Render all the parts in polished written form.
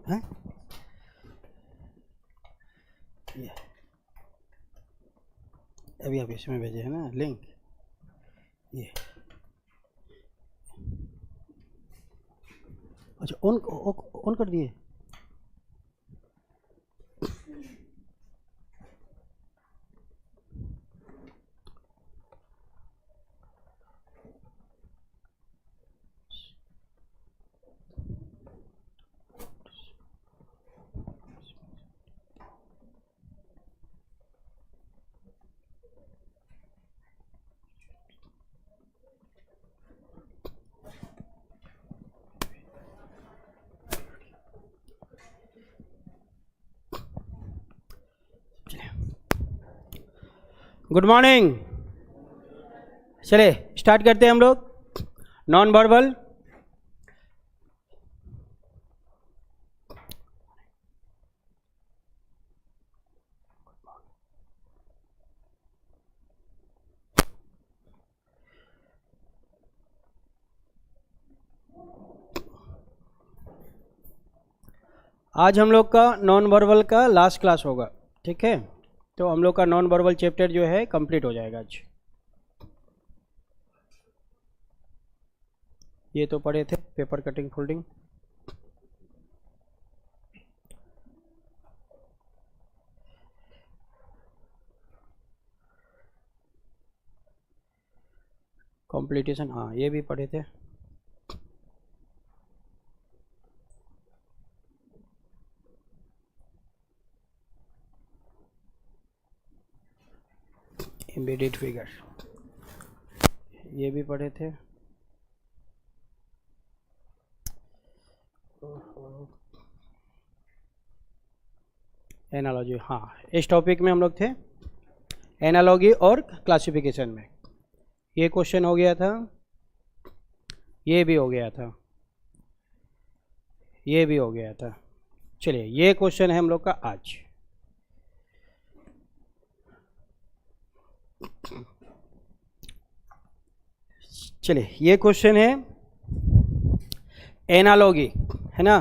हैं? ये अभी आप इसमें भेजे है ना लिंक, ये अच्छा ऑन कर दिए। Good morning. चले स्टार्ट करते हैं हम लोग नॉन वर्बल। आज हम लोग का नॉन वर्बल का लास्ट क्लास होगा, ठीक है। तो हम लोग का नॉन वर्बल चैप्टर जो है कंप्लीट हो जाएगा आज। ये तो पढ़े थे पेपर कटिंग फोल्डिंग। कॉम्प्लीटेशन, हाँ ये भी पढ़े थे। एम्बेडेड फिगर ये भी पढ़े थे। एनालॉजी, हाँ इस टॉपिक में हम लोग थे एनालॉजी और क्लासिफिकेशन में। ये क्वेश्चन हो गया था, ये भी हो गया था, ये भी हो गया था। चलिए ये क्वेश्चन है हम लोग का आज। चलिए ये क्वेश्चन है एनालॉजी, है ना।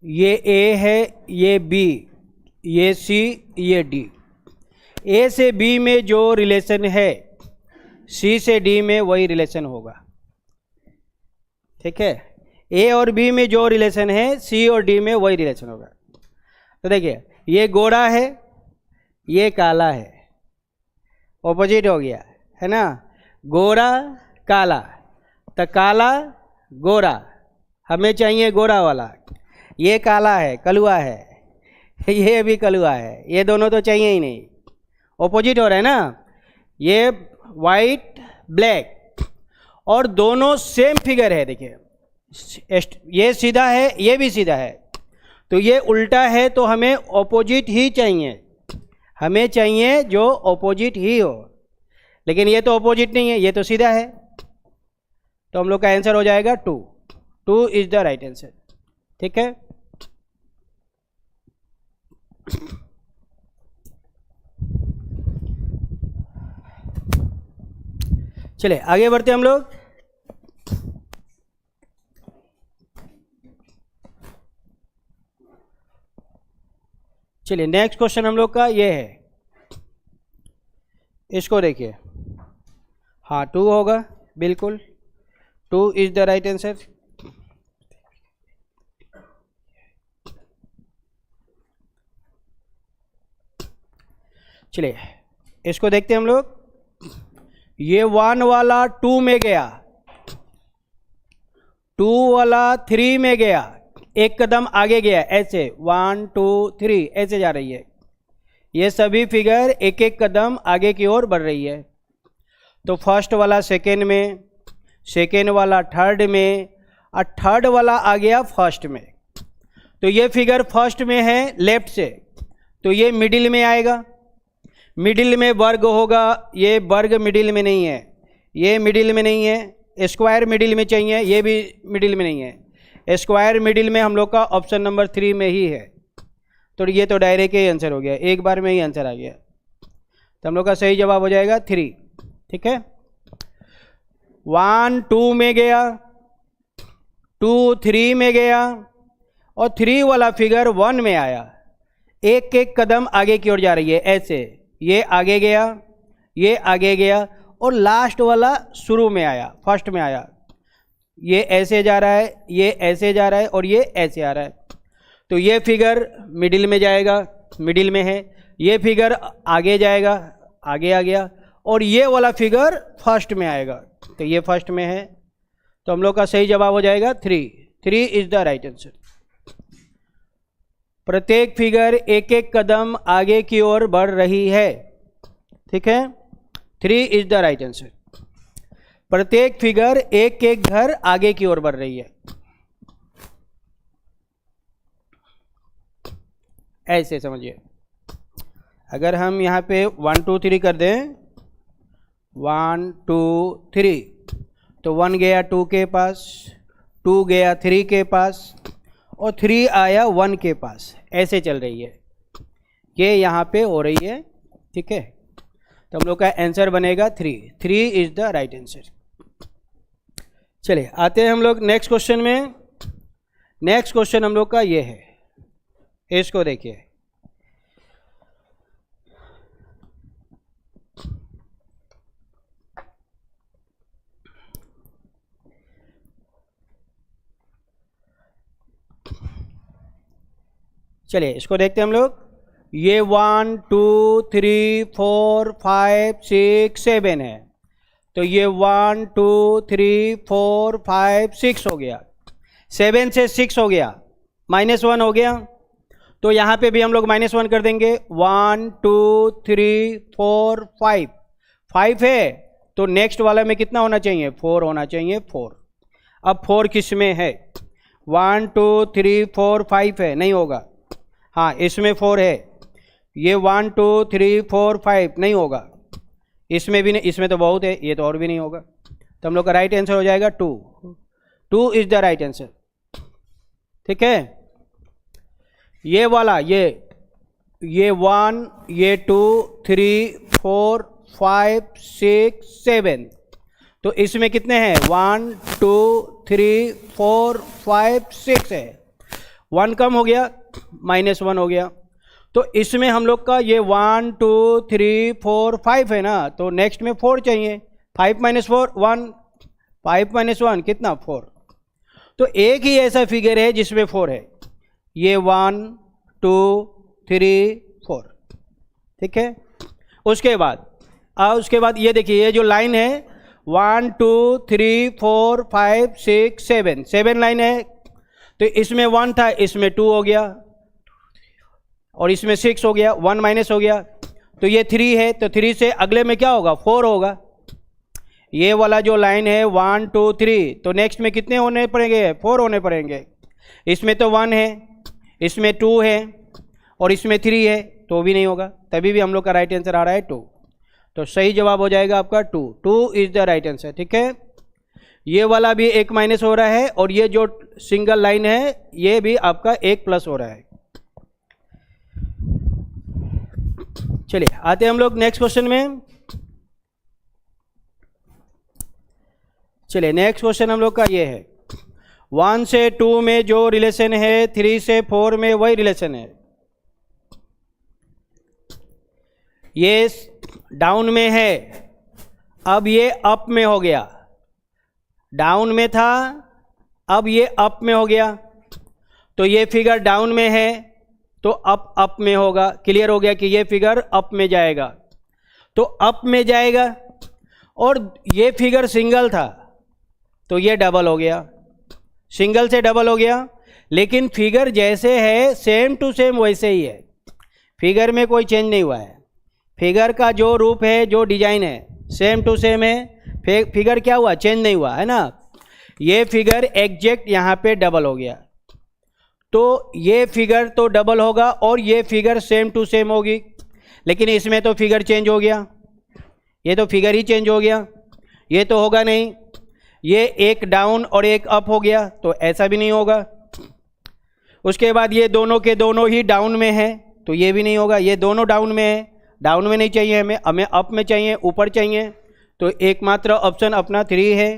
ये ए है, ये बी, ये सी, ये डी। ए से बी में जो रिलेशन है सी से डी में वही रिलेशन होगा, ठीक है। ए और बी में जो रिलेशन है सी और डी में वही रिलेशन होगा। तो देखिए ये गोरा है, ये काला है, ऑपोजिट हो गया, है ना। गोरा काला, तो काला गोरा, हमें चाहिए गोरा वाला। ये काला है, कलुआ है, ये भी कलुआ है, ये दोनों तो चाहिए ही नहीं, ऑपोजिट हो रहा है ना। ये वाइट ब्लैक और दोनों सेम फिगर है। देखिए ये सीधा है, ये भी सीधा है, तो ये उल्टा है, तो हमें ऑपोजिट ही चाहिए, हमें चाहिए जो ऑपोजिट ही हो। लेकिन ये तो ऑपोजिट नहीं है, ये तो सीधा है, तो हम लोग का आंसर हो जाएगा 2। 2 इज द राइट आंसर, ठीक है। चलिए आगे बढ़ते हम लोग। चलिए नेक्स्ट क्वेश्चन हम लोग का ये है, इसको देखिए। हाँ 2 होगा, बिल्कुल 2 इज द राइट आंसर। चलिए इसको देखते हैं हम लोग। ये 1 वाला 2 में गया, 2 वाला 3 में गया, एक कदम आगे गया, ऐसे 1 2 3 ऐसे जा रही है। ये सभी फिगर एक एक कदम आगे की ओर बढ़ रही है। तो फर्स्ट वाला सेकेंड में, सेकेंड वाला थर्ड में, और थर्ड वाला आ गया फर्स्ट में। तो ये फिगर फर्स्ट में है लेफ्ट से, तो ये मिडिल में आएगा। मिडिल में वर्ग होगा, ये वर्ग मिडिल में नहीं है, ये मिडिल में नहीं है। स्क्वायर मिडिल में चाहिए, ये भी मिडिल में नहीं है। स्क्वायर मिडिल में हम लोग का ऑप्शन नंबर 3 में ही है। तो ये तो डायरेक्ट ही आंसर हो गया, एक बार में ही आंसर आ गया। तो हम लोग का सही जवाब हो जाएगा 3, ठीक है। 1 2 में गया, 2 3 में गया और 3 वाला फिगर 1 में आया। एक एक कदम आगे की ओर जा रही है ऐसे, ये आगे गया, ये आगे गया और लास्ट वाला शुरू में आया, फर्स्ट में आया। ये ऐसे जा रहा है, ये ऐसे जा रहा है और ये ऐसे आ रहा है। तो ये फिगर मिडिल में जाएगा, मिडिल में है। ये फिगर आगे जाएगा, आगे आ गया और ये वाला फिगर फर्स्ट में आएगा। तो ये फर्स्ट में है, तो हम लोग का सही जवाब हो जाएगा 3। 3 इज द राइट आंसर। प्रत्येक फिगर एक एक कदम आगे की ओर बढ़ रही है, ठीक है। 3 इज द राइट आंसर। प्रत्येक फिगर एक एक घर आगे की ओर बढ़ रही है, ऐसे समझिए। अगर हम यहाँ पे 1 2 3 कर दें, 1 2 3, तो 1 गया 2 के पास, 2 गया 3 के पास और 3 आया 1 के पास, ऐसे चल रही है। ये यहाँ पे हो रही है, ठीक है। तो हम लोग का आंसर बनेगा 3। 3 इज द राइट आंसर। चलिए आते हैं हम लोग नेक्स्ट क्वेश्चन में। नेक्स्ट क्वेश्चन हम लोग का ये है, इसको देखिए। चलिए इसको देखते हैं हम लोग। ये 1 2 3 4 5 6 7 है, तो ये 1 2 3 4 5 6 हो गया। 7 से 6 हो गया, -1 हो गया। तो यहाँ पे भी हम लोग -1 कर देंगे। 1 2 3 4 5, 5 है तो नेक्स्ट वाला में कितना होना चाहिए? 4 होना चाहिए, 4। अब 4 किस में है? 1 2 3 4 5 है, नहीं होगा। हाँ इसमें 4 है, ये 1 2 3 4 5 नहीं होगा, इसमें भी नहीं, इसमें तो बहुत है, ये तो और भी नहीं होगा। तो हम लोग का राइट आंसर हो जाएगा 2। 2 इज द राइट आंसर, ठीक है। ये वाला ये 1 ये 2 3 4 5 6 7, तो इसमें कितने हैं? 1 2 3 4 5 6 है। 1 कम हो गया, -1 हो गया। तो इसमें हम लोग का ये 1 2 3 4 5 है ना, तो नेक्स्ट में 4 चाहिए। 5 - 4 1, 5 - 1 कितना? 4। तो एक ही ऐसा फिगर है जिसमें 4 है, ये 1 2 3 4, ठीक है। उसके बाद ये देखिए, ये जो लाइन है 1 2 3 4 5 6 7, 7 लाइन है। तो इसमें 1 था, इसमें 2 हो गया और इसमें 6 हो गया, 1 माइनस हो गया। तो ये 3 है, तो 3 से अगले में क्या होगा? 4 होगा। ये वाला जो लाइन है 1 2 3, तो नेक्स्ट में कितने होने पड़ेंगे? 4 होने पड़ेंगे। इसमें तो 1 है, इसमें 2 है और इसमें 3 है, तो भी नहीं होगा। तभी भी हम लोग का राइट आंसर आ रहा है 2। तो सही जवाब हो जाएगा आपका 2। 2 इज द राइट आंसर, ठीक है। ये वाला भी 1 माइनस हो रहा है और ये जो सिंगल लाइन है ये भी आपका 1 प्लस हो रहा है। चलिए आते हैं हम लोग नेक्स्ट क्वेश्चन में। चलिए नेक्स्ट क्वेश्चन हम लोग का ये है, 1 से 2 में जो रिलेशन है 3 से 4 में वही रिलेशन है। ये डाउन में है, अब ये अप में हो गया। डाउन में था, अब ये अप में हो गया। तो ये फिगर डाउन में है तो अप में होगा। क्लियर हो गया कि ये फिगर अप में जाएगा, तो अप में जाएगा। और ये फिगर सिंगल था तो ये डबल हो गया, सिंगल से डबल हो गया। लेकिन फिगर जैसे है सेम टू सेम वैसे ही है, फिगर में कोई चेंज नहीं हुआ है। फिगर का जो रूप है, जो डिजाइन है, सेम टू सेम है। फिगर क्या हुआ? चेंज नहीं हुआ है ना। ये फिगर एग्जैक्ट यहाँ पे डबल हो गया, तो ये फिगर तो डबल होगा और ये फिगर सेम टू सेम होगी। लेकिन इसमें तो फिगर चेंज हो गया, ये तो फिगर ही चेंज हो गया, ये तो होगा नहीं। ये एक डाउन और एक अप हो गया, तो ऐसा भी नहीं होगा। उसके बाद ये दोनों के दोनों ही डाउन में है, तो ये भी नहीं होगा। ये दोनों डाउन में है, डाउन में नहीं चाहिए हमें अप में चाहिए, ऊपर चाहिए। तो एकमात्र ऑप्शन अपना 3 है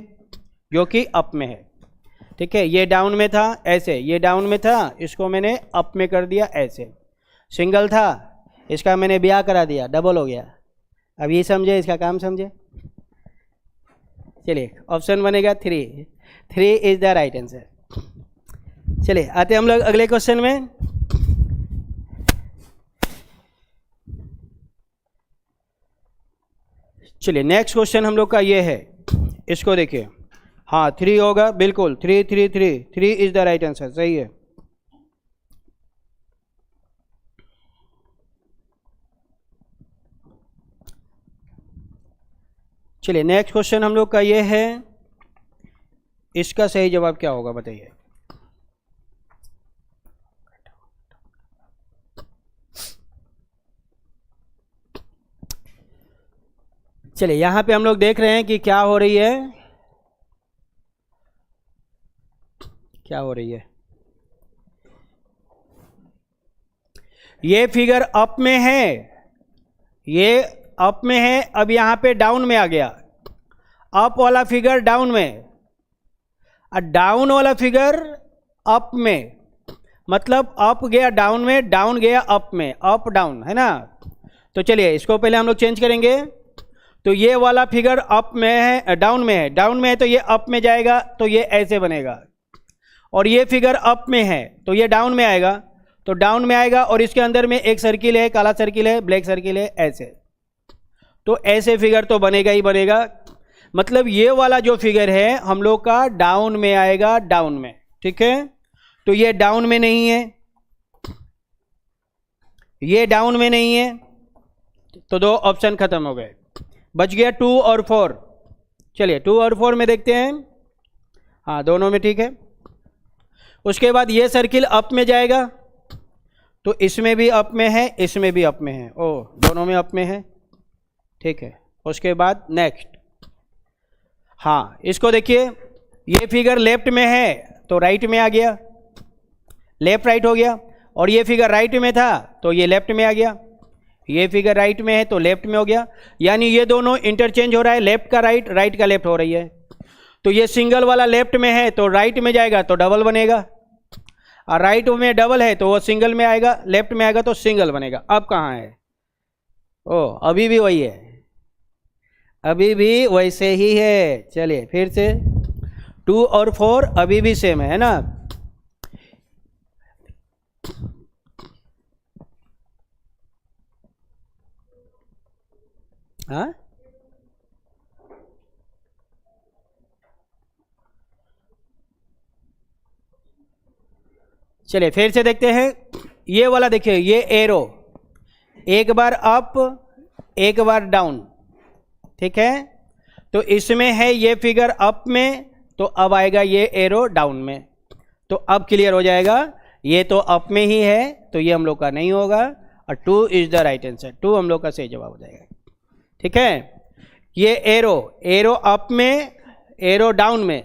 जो कि अप में है। ठीक है, ये डाउन में था ऐसे, ये डाउन में था, इसको मैंने अप में कर दिया ऐसे। सिंगल था, इसका मैंने ब्याह करा दिया, डबल हो गया। अब ये समझे, इसका काम समझे। चलिए ऑप्शन बनेगा 3, 3 इज द राइट आंसर। चलिए आते हम लोग अगले क्वेश्चन में। चलिए नेक्स्ट क्वेश्चन हम लोग का ये है, इसको देखिए। हाँ 3 होगा, बिल्कुल 3 3 3 3 इज द राइट आंसर, सही है। चलिए नेक्स्ट क्वेश्चन हम लोग का ये है, इसका सही जवाब क्या होगा बताइए। चलिए यहां पे हम लोग देख रहे हैं कि क्या हो रही है, क्या हो रही है। ये फिगर अप में है, ये अप में है, अब यहां पे डाउन में आ गया। अप वाला फिगर डाउन में, और डाउन वाला फिगर अप में, मतलब अप गया डाउन में, डाउन गया अप में, अप डाउन है ना। तो चलिए इसको पहले हम लोग चेंज करेंगे। तो ये वाला फिगर अप में है, डाउन में है, डाउन में है तो ये अप में जाएगा, तो ये ऐसे बनेगा। और ये फिगर अप में है तो ये डाउन में आएगा, तो डाउन में आएगा, और इसके अंदर में एक सर्किल है, काला सर्किल है, ब्लैक सर्किल है, ऐसे। तो ऐसे फिगर तो बनेगा ही बनेगा। मतलब ये वाला जो फिगर है हम लोग का डाउन में आएगा, डाउन में, ठीक है। तो ये डाउन में नहीं है, ये डाउन में नहीं है, तो 2 ऑप्शन खत्म हो गए, बच गया 2 और 4। चलिए 2 और 4 में देखते हैं। हाँ दोनों में ठीक है। उसके बाद ये सर्किल अप में जाएगा, तो इसमें भी अप में है, इसमें भी अप में है, ओ दोनों में अप में है, ठीक है। उसके बाद नेक्स्ट, हाँ इसको देखिए, ये फिगर लेफ्ट में है तो राइट में आ गया, लेफ्ट राइट हो गया। और ये फिगर राइट में था तो ये लेफ्ट में आ गया, ये फिगर राइट में है तो लेफ्ट में हो गया। यानी ये दोनों इंटरचेंज हो रहा है, लेफ्ट का राइट, राइट का लेफ्ट हो रही है। तो ये सिंगल वाला लेफ्ट में है तो राइट में जाएगा तो डबल बनेगा, और राइट में डबल है तो वो सिंगल में आएगा, लेफ्ट में आएगा तो सिंगल बनेगा। अब कहाँ है, ओ अभी भी वही है, अभी भी वैसे ही है। चलिए फिर से 2 और 4 अभी भी सेम है ना। हाँ चलिए फिर से देखते हैं। ये वाला देखिए, ये एरो एक बार अप एक बार डाउन, ठीक है। तो इसमें है ये फिगर अप में, तो अब आएगा ये एरो डाउन में। तो अब क्लियर हो जाएगा, ये तो अप में ही है तो ये हम लोग का नहीं होगा, और 2 इज द राइट आंसर, 2 हम लोग का सही जवाब हो जाएगा, ठीक है। ये एरो, एरो अप में, एरो डाउन में,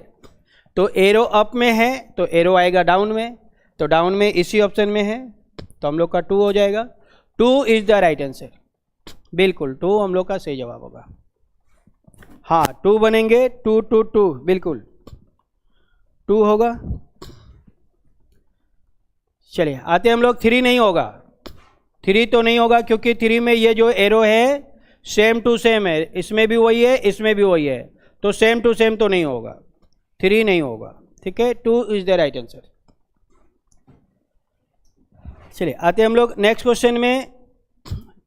तो एरो अप में है तो एरो आएगा डाउन में, तो डाउन में इसी ऑप्शन में है, तो हम लोग का 2 हो जाएगा। 2 इज द राइट आंसर, बिल्कुल 2 हम लोग का सही जवाब होगा। हाँ 2 बनेंगे, 2 2 2 बिल्कुल 2 होगा। चलिए आते हम लोग 3 नहीं होगा, 3 तो नहीं होगा, क्योंकि 3 में ये जो एरो है सेम टू सेम है, इसमें भी वही है इसमें भी वही है, तो सेम टू सेम तो नहीं होगा, 3 नहीं होगा, ठीक है। 2 इज द राइट आंसर। चलिए आते हम लोग नेक्स्ट क्वेश्चन में।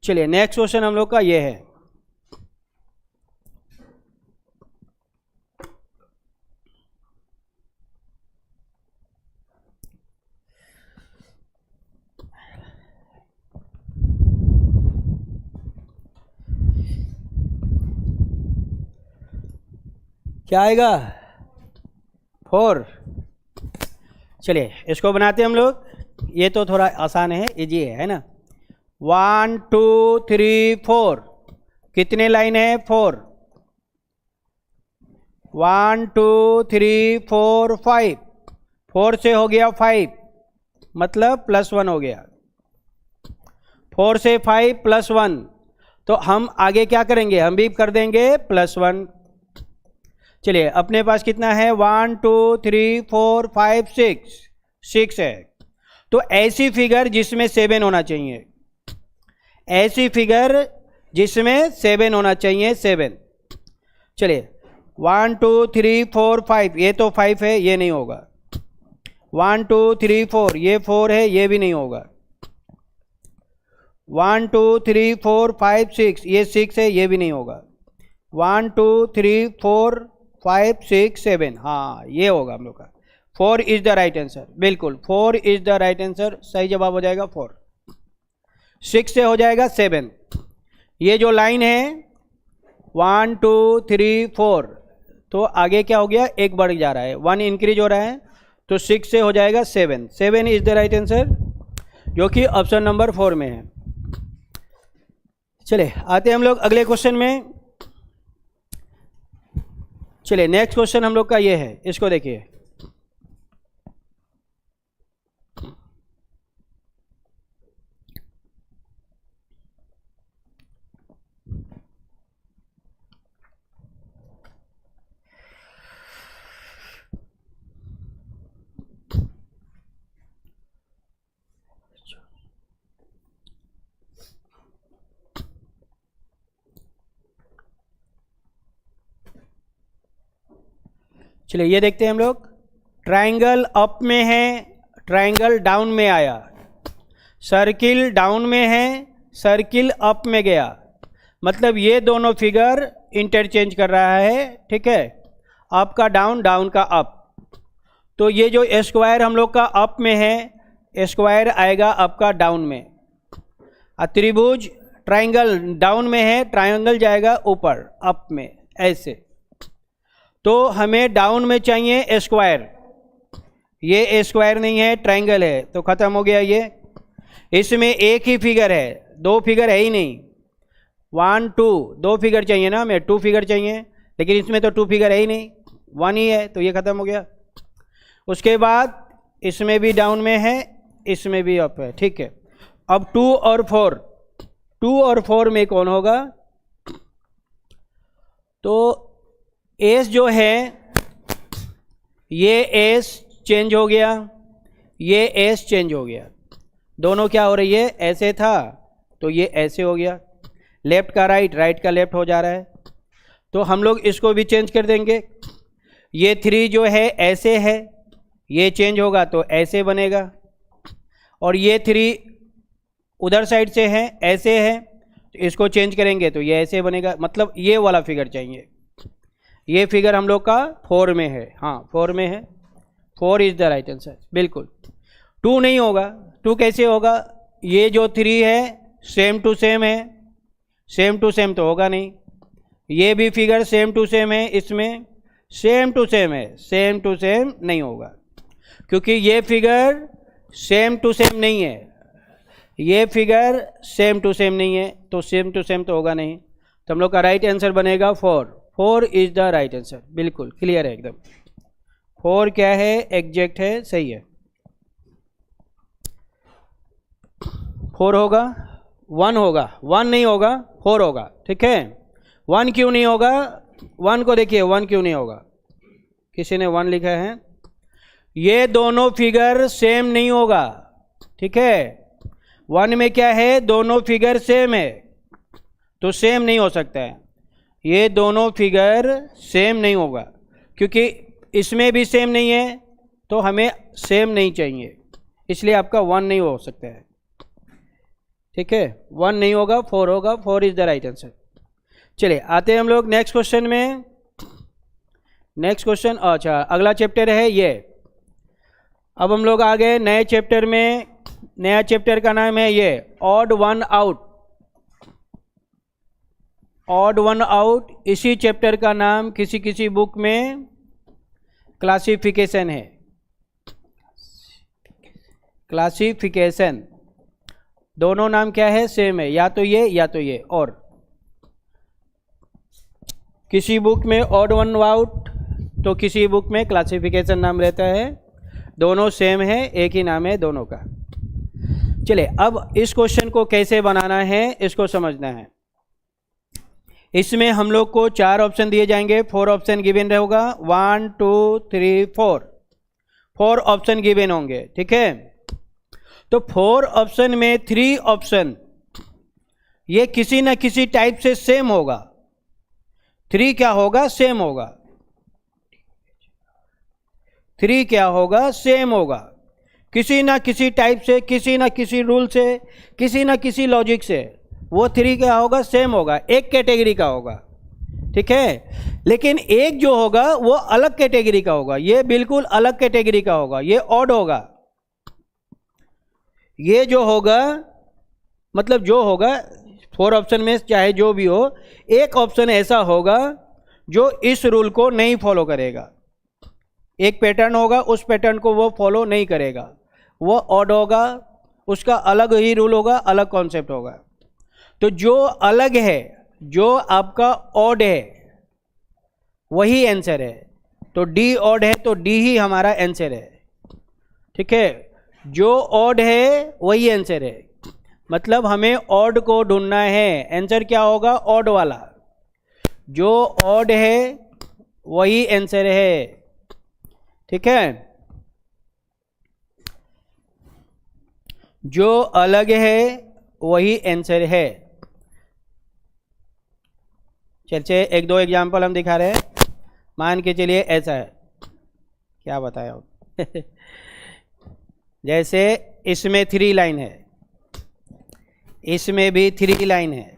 चलिए नेक्स्ट क्वेश्चन हम लोग का ये है, क्या आएगा 4। चलिए इसको बनाते हैं हम लोग, ये तो थोड़ा आसान है, इजी है ना। 1 2 3 4, कितने लाइन है 4, 1 2 3 4 5, 4 से हो गया 5, मतलब +1 हो गया, 4 से 5 +1, तो हम आगे क्या करेंगे, हम भी कर देंगे +1। चलिए अपने पास कितना है 1 2 3 4 5 6 6 है। तो ऐसी फिगर जिसमें 7 होना चाहिए, ऐसी फिगर जिसमें 7 होना चाहिए, 7। चलिए 1 2 3 4 5, ये तो 5 है, ये नहीं होगा। 1 2 3 4, ये 4 है, ये भी नहीं होगा। 1 2 3 4 5 6, ये 6 है, ये भी नहीं होगा। 1 2 3 4 5 6 7, हाँ ये होगा हम लोग का। 4 इज द राइट आंसर, बिल्कुल 4 इज द राइट आंसर, सही जवाब हो जाएगा 4। 6 से हो जाएगा 7। ये जो लाइन है 1 2 3 4, तो आगे क्या हो गया, एक बढ़ जा रहा है, 1 इंक्रीज हो रहा है, तो 6 से हो जाएगा 7। 7 इज द राइट आंसर, जो कि ऑप्शन नंबर 4 में है। चलिए आते हैं हम लोग अगले क्वेश्चन में। चलिए नेक्स्ट क्वेश्चन हम लोग का ये है, इसको देखिए। चलिए ये देखते हैं हम लोग। ट्रायंगल अप में है, ट्रायंगल डाउन में आया, सर्किल डाउन में है, सर्किल अप में गया, मतलब ये दोनों फिगर इंटरचेंज कर रहा है, ठीक है। अप का डाउन, डाउन का अप। तो ये जो स्क्वायर हम लोग का अप में है, स्क्वायर आएगा अप का डाउन में। त्रिभुज ट्रायंगल डाउन में है, ट्रायंगल जाएगा ऊपर अप में, ऐसे। तो हमें डाउन में चाहिए स्क्वायर, ये स्क्वायर नहीं है, ट्रायंगल है, तो खत्म हो गया ये। इसमें एक ही फिगर है, दो फिगर है ही नहीं। 1 2, दो फिगर चाहिए ना हमें, 2 फिगर चाहिए, लेकिन इसमें तो 2 फिगर है ही नहीं, 1 ही है, तो ये खत्म हो गया। उसके बाद इसमें भी डाउन में है, इसमें भी अप है, ठीक है। अब 2 और 4, 2 और 4 में कौन होगा, तो एस जो है, ये एस चेंज हो गया, ये एस चेंज हो गया, दोनों क्या हो रही है, ऐसे था तो ये ऐसे हो गया। लेफ्ट का राइट, राइट का लेफ्ट हो जा रहा है, तो हम लोग इसको भी चेंज कर देंगे। ये 3 जो है ऐसे है, ये चेंज होगा तो ऐसे बनेगा, और ये 3 उधर साइड से है, ऐसे है, तो इसको चेंज करेंगे तो ये ऐसे बनेगा। मतलब ये वाला फिगर चाहिए, ये फिगर हम लोग का 4 में है, हाँ 4 में है, 4 इज द राइट आंसर, बिल्कुल। 2 नहीं होगा, 2 कैसे होगा, ये जो 3 है सेम टू सेम है, सेम टू सेम तो होगा नहीं। ये भी फिगर सेम टू सेम है, इसमें सेम टू सेम है, सेम टू सेम नहीं होगा, क्योंकि ये फिगर सेम टू सेम नहीं है, ये फिगर सेम टू सेम नहीं है, तो सेम टू सेम तो होगा नहीं। तो हम लोग का राइट आंसर बनेगा 4। 4 इज द राइट आंसर, बिल्कुल क्लियर है एकदम। 4 क्या है, एग्जैक्ट है, सही है। 4 होगा, 1 होगा, 1 नहीं होगा, 4 होगा, ठीक है। 1 क्यों नहीं होगा, 1 को देखिए, 1 क्यों नहीं होगा, किसी ने 1 लिखा है। ये दोनों फिगर सेम नहीं होगा, ठीक है। 1 में क्या है, दोनों फिगर सेम है, तो सेम नहीं हो सकता है। ये दोनों फिगर सेम नहीं होगा, क्योंकि इसमें भी सेम नहीं है, तो हमें सेम नहीं चाहिए, इसलिए आपका 1 नहीं हो सकता है, ठीक है। 1 नहीं होगा, 4 होगा, 4 इज द राइट आंसर। चलिए आते हैं हम लोग नेक्स्ट क्वेश्चन में। नेक्स्ट क्वेश्चन, अच्छा अगला चैप्टर है ये। अब हम लोग आ गए नए चैप्टर में। नया चैप्टर का नाम है ये odd one out. Odd one out, इसी चैप्टर का नाम किसी किसी बुक में क्लासिफिकेशन है, क्लासिफिकेशन। दोनों नाम क्या है, सेम है, या तो ये या तो ये। और किसी बुक में ऑड वन आउट, तो किसी बुक में क्लासिफिकेशन नाम रहता है, दोनों सेम है, एक ही नाम है दोनों का। चलिए अब इस क्वेश्चन को कैसे बनाना है, इसको समझना है। इसमें हम लोग को 4 ऑप्शन दिए जाएंगे, 4 ऑप्शन गिवन होगा, 1 2 3 4 ऑप्शन गिवन होंगे, ठीक है। तो 4 ऑप्शन में 3 ऑप्शन ये किसी ना किसी टाइप से सेम होगा। 3 क्या होगा? सेम होगा। 3 क्या होगा? सेम होगा। किसी ना किसी टाइप से, किसी ना किसी रूल से, किसी ना किसी लॉजिक से वो 3 क्या होगा? सेम होगा, एक कैटेगरी का होगा, ठीक है। लेकिन एक जो होगा वो अलग कैटेगरी का होगा, ये बिल्कुल अलग कैटेगरी का होगा, ये ऑड होगा। ये जो होगा मतलब जो होगा 4 ऑप्शन में चाहे जो भी हो, एक ऑप्शन ऐसा होगा जो इस रूल को नहीं फॉलो करेगा। एक पैटर्न होगा, उस पैटर्न को वो फॉलो नहीं करेगा, वो ऑड होगा, उसका अलग ही रूल होगा, अलग कॉन्सेप्ट होगा। तो जो अलग है, जो आपका ऑड है, वही आंसर है। तो डी ऑड है तो डी ही हमारा आंसर है, ठीक है। जो ऑड है वही आंसर है, मतलब हमें ऑड को ढूंढना है। आंसर क्या होगा? ऑड वाला। जो ऑड है वही आंसर है, ठीक है। जो अलग है वही आंसर है। चलिए 1-2 एग्जाम्पल हम दिखा रहे हैं। मान के चलिए ऐसा है, क्या बताया आप जैसे इसमें 3 लाइन है, इसमें भी 3 लाइन है,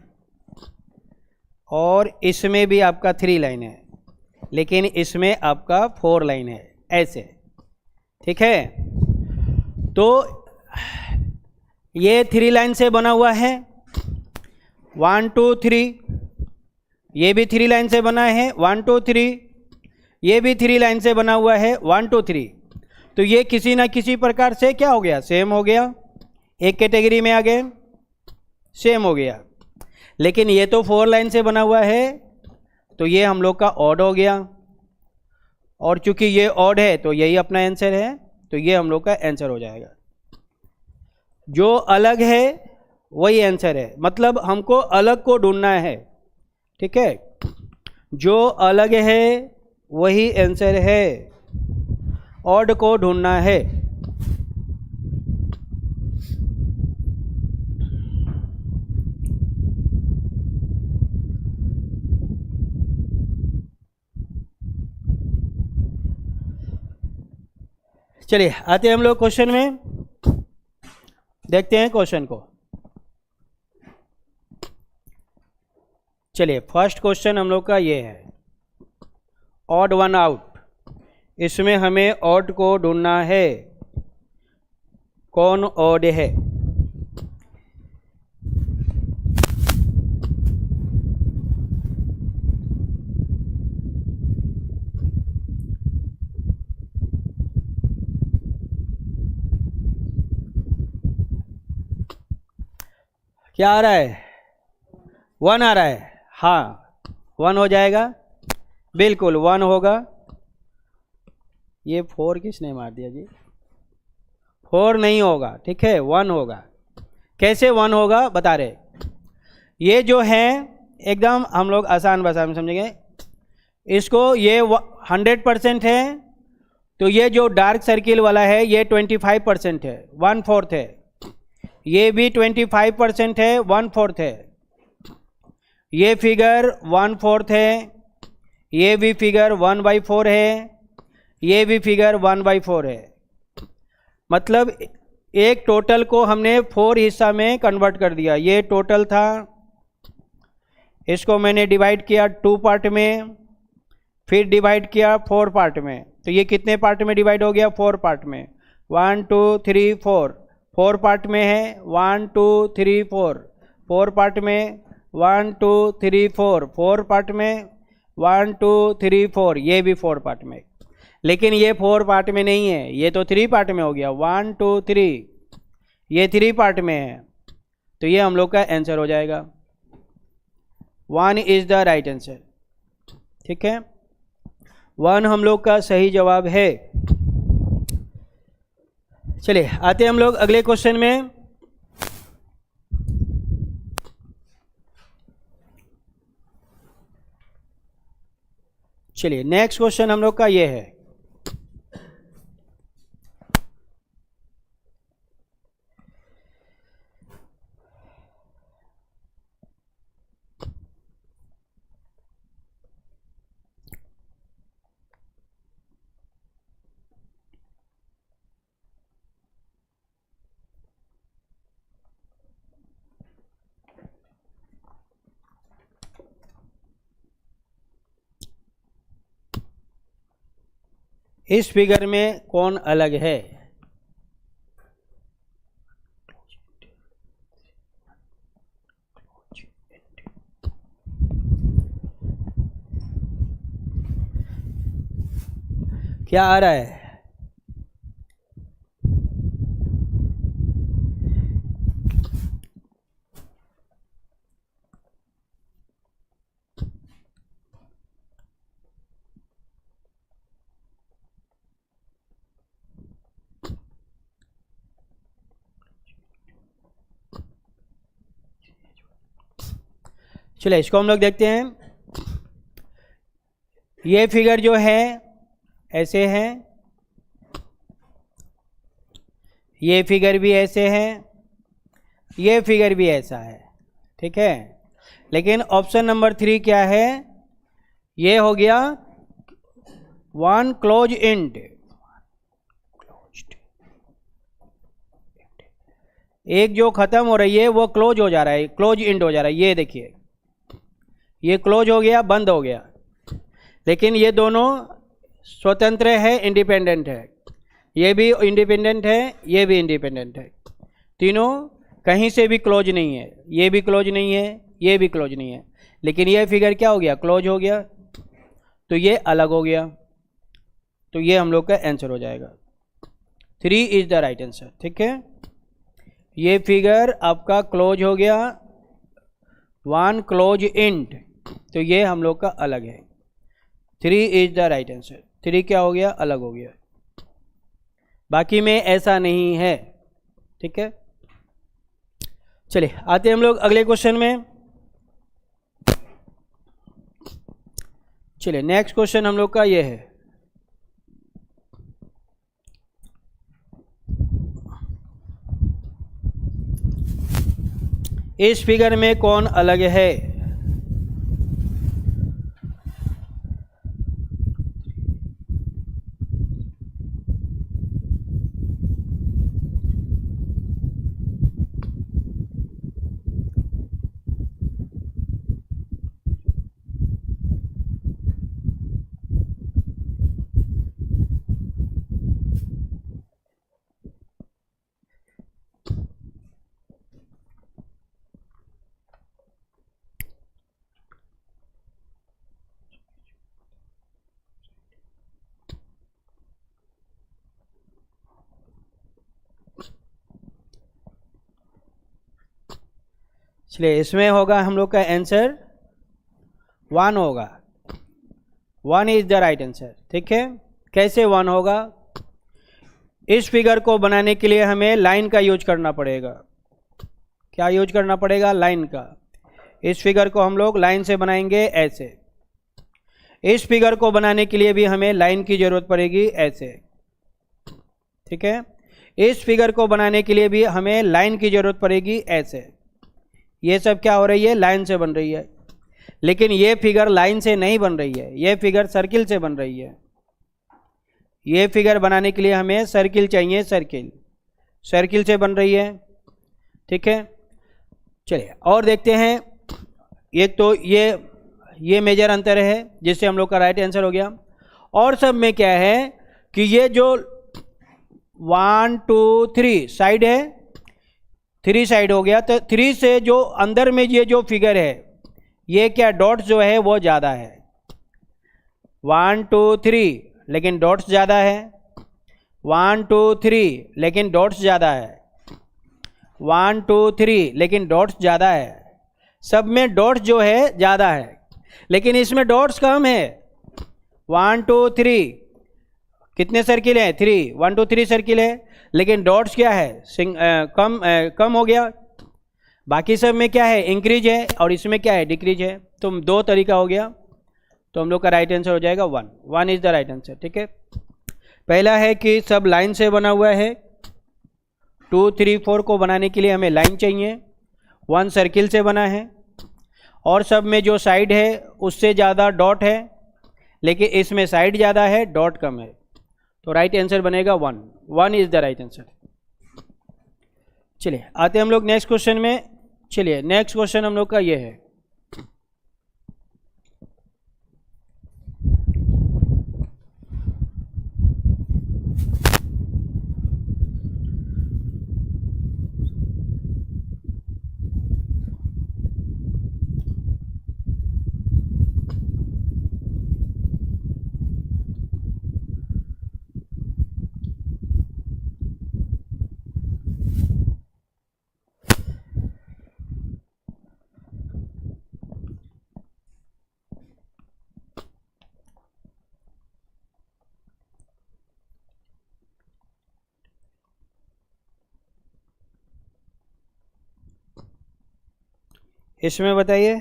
और इसमें भी आपका 3 लाइन है, लेकिन इसमें आपका 4 लाइन है, ऐसे, ठीक है। तो ये 3 लाइन से बना हुआ है, 1 2 3, ये भी 3 लाइन से बना है, 1 2 3, ये भी 3 लाइन से बना हुआ है, 1 2 3। तो ये किसी ना किसी प्रकार से क्या हो गया? सेम हो गया, एक कैटेगरी में आ गए, सेम हो गया। लेकिन ये तो 4 लाइन से बना हुआ है, तो ये हम लोग का ऑड हो गया, और चूंकि ये ऑड है तो यही अपना आंसर है, तो ये हम लोग का आंसर हो जाएगा। जो अलग है वही आंसर है, मतलब हमको अलग को ढूंढना है, ठीक है। जो अलग है वही आंसर है, ऑड को ढूंढना है। चलिए आते हैं हम लोग क्वेश्चन में, देखते हैं क्वेश्चन को। चलिए फर्स्ट क्वेश्चन हम लोग का ये है, ऑड वन आउट। इसमें हमें ऑड को ढूंढना है, कौन ऑड है। क्या आ रहा है? 1 आ रहा है, हाँ 1 हो जाएगा, बिल्कुल 1 होगा। ये 4 किसने मार दिया जी? 4 नहीं होगा, ठीक है, 1 होगा। कैसे 1 होगा बता रहे। ये जो है एकदम हम लोग आसान भाषा में समझेंगे इसको। ये 100% है, तो ये जो डार्क सर्किल वाला है ये 25% है, 1/4 है। ये भी 25% है, 1/4 है। ये फिगर 1/4 है, ये भी फिगर 1/4 है, ये भी फिगर 1/4 है। मतलब एक टोटल को हमने 4 हिस्सा में कन्वर्ट कर दिया। ये टोटल था, इसको मैंने डिवाइड किया 2 पार्ट में, फिर डिवाइड किया 4 पार्ट में। तो ये कितने पार्ट में डिवाइड हो गया? 4 पार्ट में। 1 2 3 4 पार्ट में है। 1 2 3 4 पार्ट में। 1 2 3 4 पार्ट में। 1 2 3 4, ये भी 4 पार्ट में। लेकिन ये 4 पार्ट में नहीं है, ये तो 3 पार्ट में हो गया। 1 2 3, ये 3 पार्ट में है, तो ये हम लोग का आंसर हो जाएगा। 1 इज द राइट आंसर, ठीक है। 1 हम लोग का सही जवाब है। चलिए आते हम लोग अगले क्वेश्चन में। चलिए नेक्स्ट क्वेश्चन हम लोग का ये है, इस फिगर में कौन अलग है? क्या आ रहा है? चलिए इसको हम लोग देखते हैं। ये फिगर जो है ऐसे है, ये फिगर भी ऐसे है, ये फिगर भी ऐसा है, ठीक है। लेकिन ऑप्शन नंबर 3 क्या है? ये हो गया वन क्लोज एंड, एक जो खत्म हो रही है वो क्लोज हो जा रहा है, क्लोज एंड हो जा रहा है। ये देखिए ये क्लोज हो गया, बंद हो गया, लेकिन ये दोनों स्वतंत्र है, इंडिपेंडेंट है। ये भी इंडिपेंडेंट है, ये भी इंडिपेंडेंट है, तीनों कहीं से भी क्लोज नहीं है। ये भी क्लोज नहीं है, ये भी क्लोज नहीं है, लेकिन ये फिगर क्या हो गया? क्लोज हो गया, तो ये अलग हो गया। तो ये हम लोग का आंसर हो जाएगा। 3 इज द राइट आंसर, ठीक है। ये फिगर आपका क्लोज हो गया, वन क्लोज एंड, तो ये हम लोग का अलग है। 3 इज द राइट आंसर। 3 क्या हो गया? अलग हो गया। बाकी में ऐसा नहीं है, ठीक है। चलिए आते हैं हम लोग अगले क्वेश्चन में। चलिए नेक्स्ट क्वेश्चन हम लोग का ये है, इस फिगर में कौन अलग है? चलिए इसमें होगा हम लोग का आंसर 1 होगा। 1 इज द राइट आंसर, ठीक है। कैसे 1 होगा? इस फिगर को बनाने के लिए हमें लाइन का यूज करना पड़ेगा। क्या यूज करना पड़ेगा? लाइन का। इस फिगर को हम लोग लाइन से बनाएंगे ऐसे। इस फिगर को बनाने के लिए भी हमें लाइन की जरूरत पड़ेगी ऐसे, ठीक है। इस फिगर को बनाने के लिए भी हमें लाइन की जरूरत पड़ेगी ऐसे। ये सब क्या हो रही है? लाइन से बन रही है। लेकिन ये फिगर लाइन से नहीं बन रही है, ये फिगर सर्किल से बन रही है। ये फिगर बनाने के लिए हमें सर्किल चाहिए, सर्किल, सर्किल से बन रही है, ठीक है। चलिए और देखते हैं। एक तो ये मेजर अंतर है जिससे हम लोग का राइट आंसर हो गया। और सब में क्या है कि ये जो 1 2 3 साइड है, 3 साइड हो गया, तो 3 से जो अंदर में ये जो फिगर है, ये क्या डॉट्स जो है वो ज़्यादा है। 1 2 3 लेकिन डॉट्स ज़्यादा है, 1 2 3 लेकिन डॉट्स ज़्यादा है, 1 2 3 लेकिन डॉट्स ज़्यादा है। सब में डॉट्स जो है ज़्यादा है, लेकिन इसमें डॉट्स कम है। 1 2 3 कितने सर्किल हैं? 3, 1 2 3 सर्किल है, लेकिन डॉट्स क्या है? कम हो गया। बाकी सब में क्या है? इंक्रीज है, और इसमें क्या है? डिक्रीज है। तो 2 तरीका हो गया। तो हम लोग का राइट आंसर हो जाएगा 1। 1 इज द राइट आंसर। ठीक है, पहला है कि सब लाइन से बना हुआ है। 2 3 4 को बनाने के लिए हमें लाइन चाहिए। 1 सर्किल से बना है और सब में जो साइड है उससे ज़्यादा डॉट है, लेकिन इसमें साइड ज़्यादा है डॉट कम है, तो राइट आंसर बनेगा 1। 1 इज द राइट आंसर। चलिए आते हैं हम लोग नेक्स्ट क्वेश्चन में। चलिए नेक्स्ट क्वेश्चन हम लोग का ये है, इसमें बताइए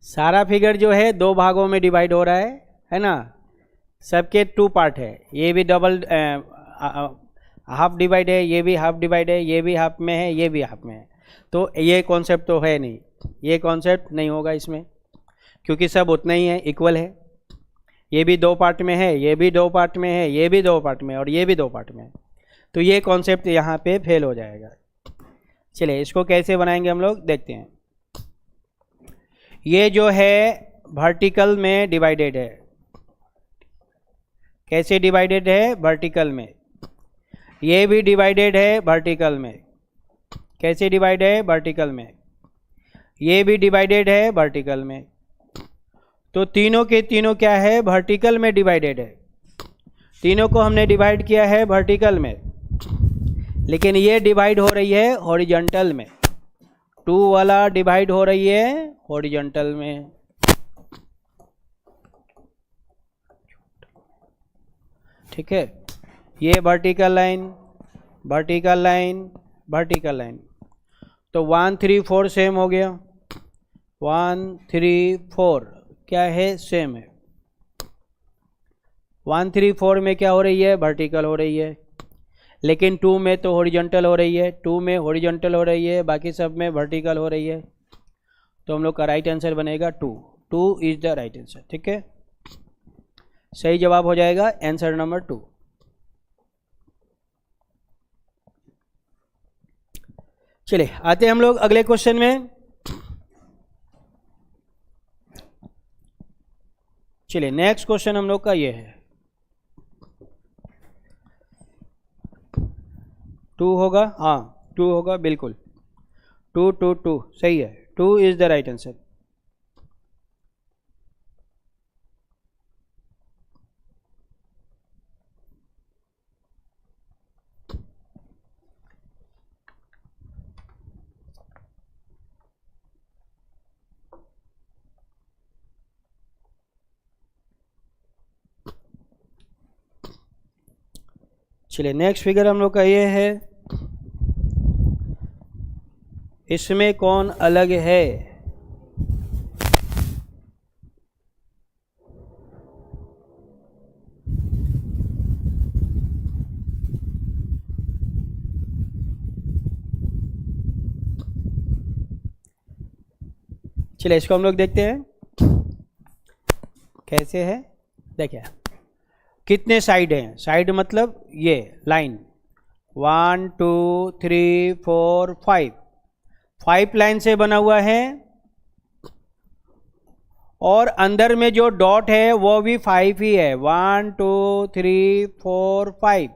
सारा फिगर जो है 2 भागों में डिवाइड हो रहा है ना। सबके 2 पार्ट है, ये भी डबल हाफ डिवाइड है, ये भी हाफ डिवाइड है, ये भी हाफ में है, ये भी हाफ में है। तो ये कॉन्सेप्ट तो है नहीं, ये कॉन्सेप्ट नहीं होगा इसमें, क्योंकि सब उतना ही है, इक्वल है। ये भी 2 पार्ट में है, ये भी 2 पार्ट में है, ये भी 2 पार्ट में और ये भी 2 पार्ट में है, तो ये कॉन्सेप्ट यहाँ पे फेल हो जाएगा। चलिए इसको कैसे बनाएंगे हम लोग देखते हैं। ये जो है वर्टिकल में डिवाइडेड है। कैसे डिवाइडेड है? वर्टिकल में। ये भी डिवाइडेड है वर्टिकल में। कैसे डिवाइड है? वर्टिकल में। ये भी डिवाइडेड है वर्टिकल में। तो तीनों के तीनों क्या है? वर्टिकल में डिवाइडेड है। तीनों को हमने डिवाइड किया है वर्टिकल में, लेकिन ये डिवाइड हो रही है हॉरिजॉन्टल में। 2 वाला डिवाइड हो रही है हॉरिजॉन्टल में। ठीक है, ये vertical line, vertical line, vertical line, तो 1 3 4 सेम हो गया। 1 3 4 क्या है? सेम है। 1 3 4 में क्या हो रही है? वर्टिकल हो रही है, लेकिन 2 में तो हॉरिजॉन्टल हो रही है। 2 में हॉरिजॉन्टल हो रही है, बाकी सब में वर्टिकल हो रही है, तो हम लोग का राइट आंसर बनेगा 2। 2 इज द राइट आंसर। ठीक है, सही जवाब हो जाएगा आंसर नंबर 2। चलिए आते हैं हम लोग अगले क्वेश्चन में। चलिए नेक्स्ट क्वेश्चन हम लोग का ये है, 2 होगा? हाँ 2 होगा, बिल्कुल 2 2 2 सही है। 2 इज द राइट आंसर। चलिए नेक्स्ट फिगर हम लोग का ये है, इसमें कौन अलग है? चलिए इसको हम लोग देखते हैं कैसे है। देखिए कितने साइड हैं? साइड मतलब ये लाइन 1 2 3 4 5, 5 लाइन से बना हुआ है, और अंदर में जो डॉट है वो भी 5 ही है। 1 2 3 4 5,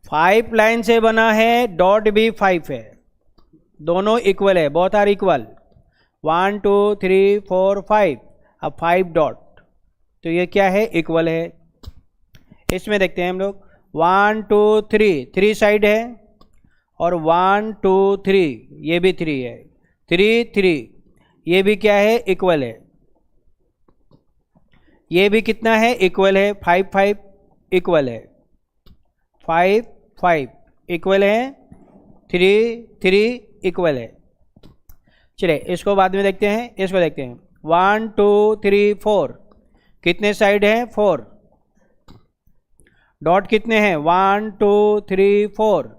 5 लाइन से बना है, डॉट भी 5 है, दोनों इक्वल है, बोथ आर इक्वल। 1 2 3 4 5, अब 5 डॉट, तो ये क्या है? इक्वल है। इसमें देखते हैं हम लोग 1 2 3, 3 साइड है, और 1 2 3 ये भी 3 है, 3 3 ये भी क्या है? इक्वल है। ये भी कितना है? इक्वल है। 5 5 इक्वल है, 5 5 इक्वल है, 3 3 इक्वल है। चलिए इसको बाद में देखते हैं, इसको देखते हैं। 1 2 3 4 कितने साइड हैं? 4। डॉट कितने हैं? 1 2 3 4।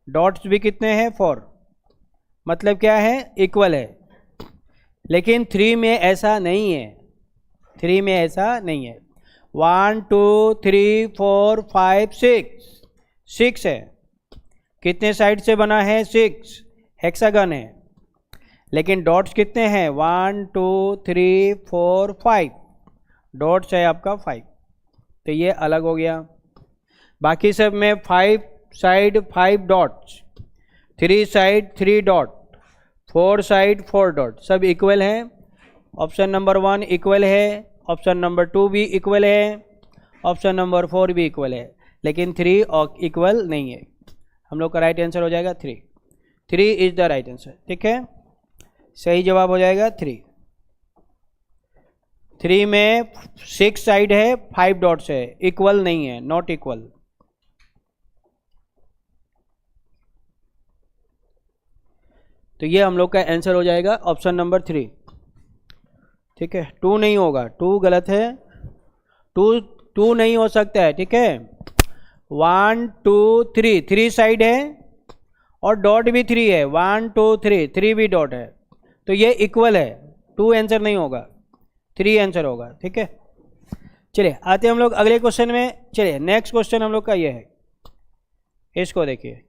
डॉट्स भी कितने हैं? 4। मतलब क्या है? इक्वल है। लेकिन 3 में ऐसा नहीं है, 3 में ऐसा नहीं है। 1 2 3 4 5 6 है। कितने साइड से बना है? 6। हेक्सागन है। लेकिन डॉट्स कितने हैं? 1 2 3 4 5। डॉट्स है आपका 5, तो ये अलग हो गया। बाकी सब में 5 side 5 dots, 3 side 3 dot, 4 side 4 dot, सब इक्वल हैं। ऑप्शन नंबर 1 इक्वल है, ऑप्शन नंबर 2 भी इक्वल है, ऑप्शन नंबर 4 भी इक्वल है, लेकिन 3 और इक्वल नहीं है। हम लोग का राइट आंसर हो जाएगा 3। 3 इज द राइट आंसर। ठीक है, सही जवाब हो जाएगा 3। 3 में 6 साइड है, 5 डॉट्स है, इक्वल नहीं है, नॉट इक्वल। तो ये हम लोग का आंसर हो जाएगा ऑप्शन नंबर 3। ठीक है, 2 नहीं होगा, 2 गलत है, 2 नहीं हो सकता है। ठीक है, 1 2 3, 3 साइड है और डॉट भी 3 है। 1 2 3, 3 भी डॉट है, तो ये इक्वल है। 2 आंसर नहीं होगा, 3 आंसर होगा। ठीक है, चलिए आते हैं हम लोग अगले क्वेश्चन में। चलिए नेक्स्ट क्वेश्चन हम लोग का ये है, इसको देखिए।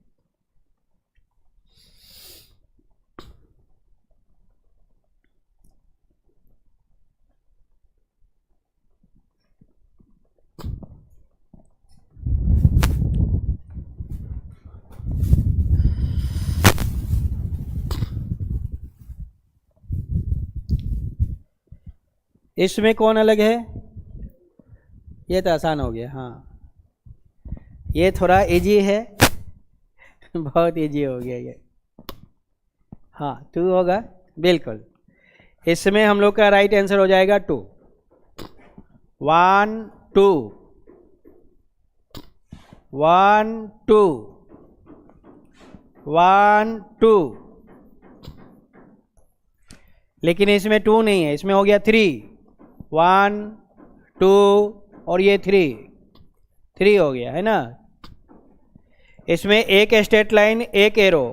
इसमें कौन अलग है? ये तो आसान हो गया। हाँ, ये थोड़ा इजी है, बहुत इजी हो गया ये। हाँ, 2 होगा बिल्कुल। इसमें हम लोग का राइट आंसर हो जाएगा 2। 1 2 1 2 1 2, लेकिन इसमें 2 नहीं है, इसमें हो गया 3। 1 2 और ये 3 हो गया है ना। इसमें एक स्ट्रेट लाइन एक arrow,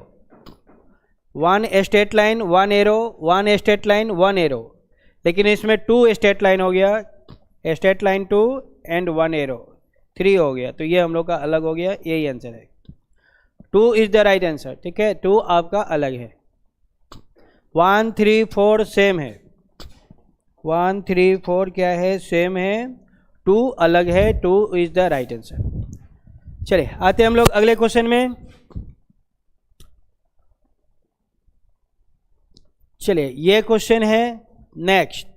1 straight line 1 arrow, 1 straight line 1 arrow, लेकिन इसमें 2 स्ट्रेट लाइन हो गया, स्ट्रेट लाइन 2 एंड 1 एरो, 3 हो गया। तो ये हम लोग का अलग हो गया, यही आंसर है। 2 इज द राइट आंसर। ठीक है, 2 आपका अलग है। 1 3 4 सेम है, 1 3 4 क्या है? सेम है। 2 अलग है, 2 इज द राइट आंसर। चलिए आते हैं हम लोग अगले क्वेश्चन में। चलिए ये क्वेश्चन है नेक्स्ट।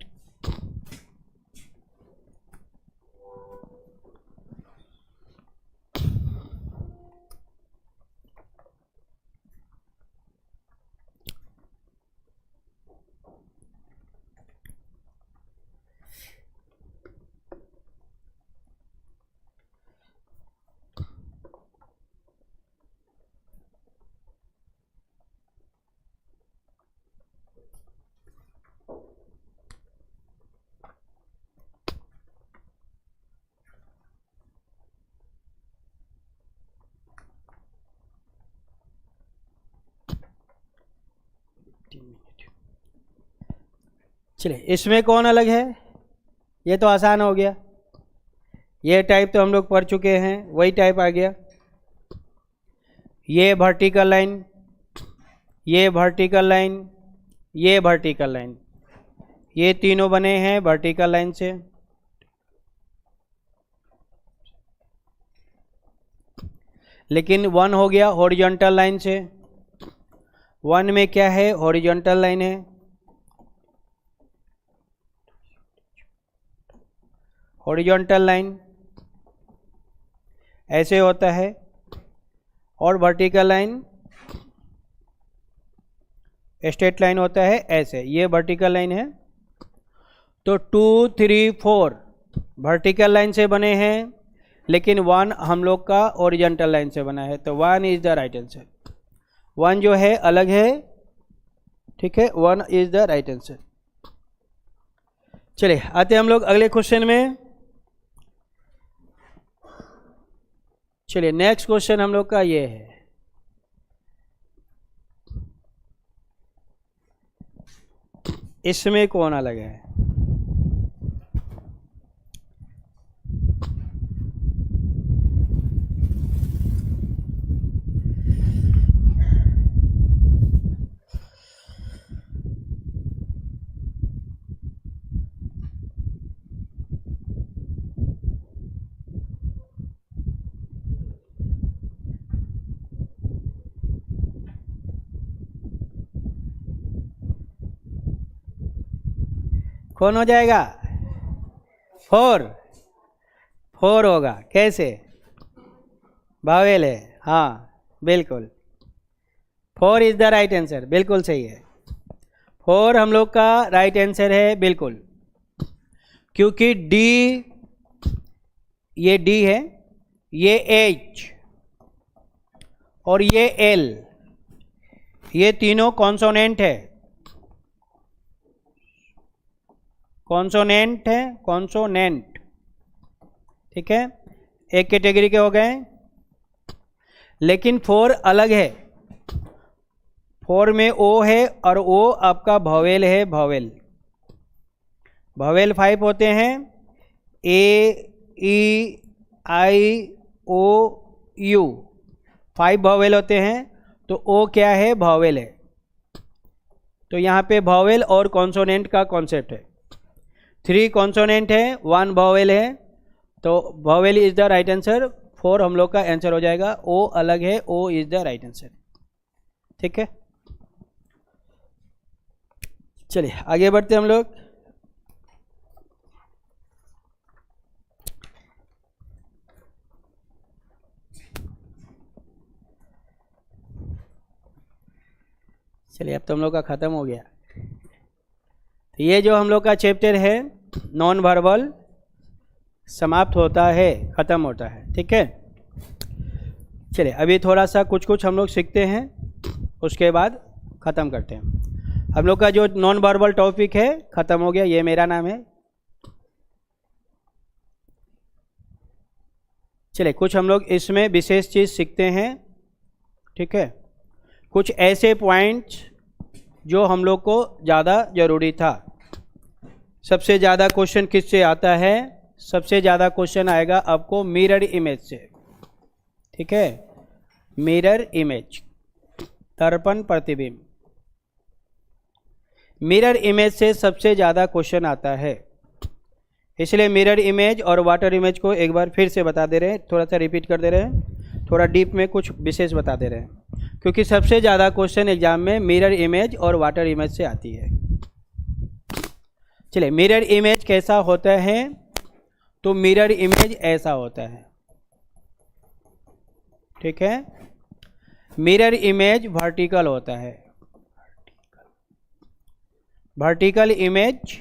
चलिए इसमें कौन अलग है? ये तो आसान हो गया, ये टाइप तो हम लोग पढ़ चुके हैं, वही टाइप आ गया। ये वर्टिकल लाइन, ये वर्टिकल लाइन, ये वर्टिकल लाइन, ये तीनों बने हैं वर्टिकल लाइन से। लेकिन 1 हो गया हॉरिजॉन्टल लाइन से। 1 में क्या है? हॉरिजॉन्टल लाइन है। हॉरिजॉन्टल लाइन ऐसे होता है और वर्टिकल लाइन स्ट्रेट लाइन होता है ऐसे। ये वर्टिकल लाइन है, तो 2 3 4 वर्टिकल लाइन से बने हैं, लेकिन 1 हम लोग का हॉरिजॉन्टल लाइन से बना है, तो 1 is the right answer. One जो है अलग है, ठीक है, one is the right answer. चलिए आते हैं हम लोग अगले क्वेश्चन में। चलिए नेक्स्ट क्वेश्चन हम लोग का ये है, इसमें कौन अलग है? कौन हो जाएगा? फोर, फोर होगा। कैसे? भावेल है, हाँ बिल्कुल, four is the right answer, बिल्कुल सही है। फोर हम लोग का राइट आंसर है, बिल्कुल, क्योंकि डी, ये डी है, ये एच और ये एल, ये तीनों कॉन्सोनेंट है, कॉन्सोनेंट है, कॉन्सोनेंट, ठीक है, एक कैटेगरी के हो गए। लेकिन फोर अलग है, फोर में ओ है और ओ आपका भवेल है, भवेल। भवेल 5 होते हैं, ए ई आई ओ यू, 5 भवेल होते हैं, तो ओ क्या है? भवेल है। तो यहाँ पे भवेल और कॉन्सोनेंट का कॉन्सेप्ट है। 3 कॉन्सोनेंट है, 1 भवेल है, तो भवेल इज द राइट आंसर। 4 हम लोग का आंसर हो जाएगा। ओ अलग है, O is the right answer, ठीक है। चलिए आगे बढ़ते हम लोग। चलिए अब तो हम लोग का ख़त्म हो गया। तो ये जो हम लोग का चैप्टर है नॉन वर्बल समाप्त होता है, ख़त्म होता है, ठीक है। चलिए अभी थोड़ा सा कुछ हम लोग सीखते हैं, उसके बाद ख़त्म करते हैं। हम लोग का जो नॉन वर्बल टॉपिक है ख़त्म हो गया। ये मेरा नाम है। चलिए कुछ हम लोग इसमें विशेष चीज़ सीखते हैं, ठीक है। कुछ ऐसे पॉइंट्स जो हम लोग को ज़्यादा ज़रूरी था। सबसे ज़्यादा क्वेश्चन किससे आता है? सबसे ज़्यादा क्वेश्चन आएगा आपको मिरर इमेज से, ठीक है। मिरर इमेज, दर्पण प्रतिबिंब, मिरर इमेज से सबसे ज़्यादा क्वेश्चन आता है। इसलिए मिरर इमेज और वाटर इमेज को एक बार फिर से बता दे रहे हैं, थोड़ा सा रिपीट कर दे रहे हैं, थोड़ा डीप में कुछ विशेष बता दे रहे हैं, क्योंकि सबसे ज़्यादा क्वेश्चन एग्जाम में मिरर इमेज और वाटर इमेज से आती है। चलिए मिरर इमेज कैसा होता है? तो मिरर इमेज ऐसा होता है, ठीक है। मिरर इमेज वर्टिकल होता है, वर्टिकल इमेज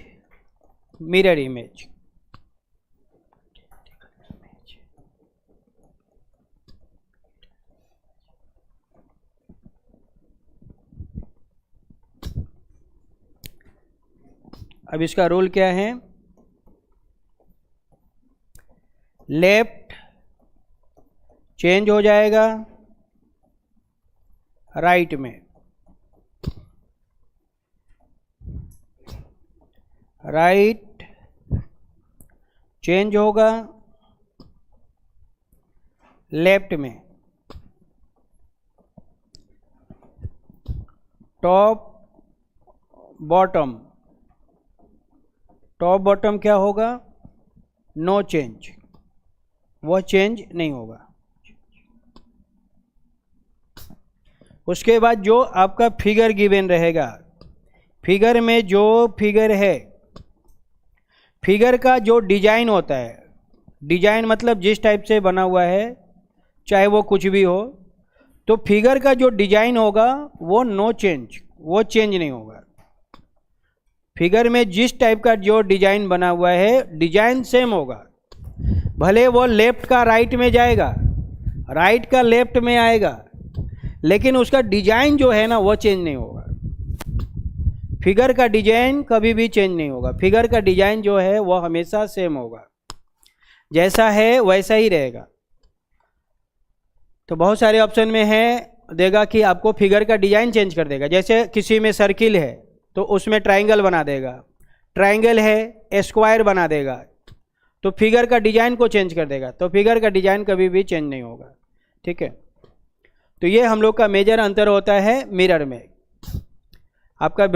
मिरर इमेज। अब इसका रूल क्या है? लेफ्ट चेंज हो जाएगा राइट में, राइट चेंज होगा लेफ्ट में, टॉप बॉटम, टॉप बॉटम क्या होगा? नो चेंज, वह चेंज नहीं होगा। उसके बाद जो आपका फिगर गिवन रहेगा, फिगर में जो फिगर है, फिगर का जो डिजाइन होता है, डिजाइन मतलब जिस टाइप से बना हुआ है, चाहे वो कुछ भी हो, तो फिगर का जो डिजाइन होगा वो नो चेंज, वो चेंज नहीं होगा। फिगर में जिस टाइप का जो डिजाइन बना हुआ है, डिजाइन सेम होगा। भले वो लेफ्ट का राइट में जाएगा, राइट का लेफ्ट में आएगा, लेकिन उसका डिजाइन जो है ना वो चेंज नहीं होगा। फिगर का डिजाइन कभी भी चेंज नहीं होगा। फिगर का डिजाइन जो है वो हमेशा सेम होगा, जैसा है वैसा ही रहेगा। तो बहुत सारे ऑप्शन में है देगा कि आपको फिगर का डिजाइन चेंज कर देगा। जैसे किसी में सर्किल है तो उसमें ट्राइंगल बना देगा, ट्राइंगल है स्क्वायर बना देगा, तो फिगर का डिजाइन को चेंज कर देगा। तो फिगर का डिजाइन कभी भी चेंज नहीं होगा, ठीक है। तो ये हम लोग का मेजर अंतर होता है मिरर में। आपका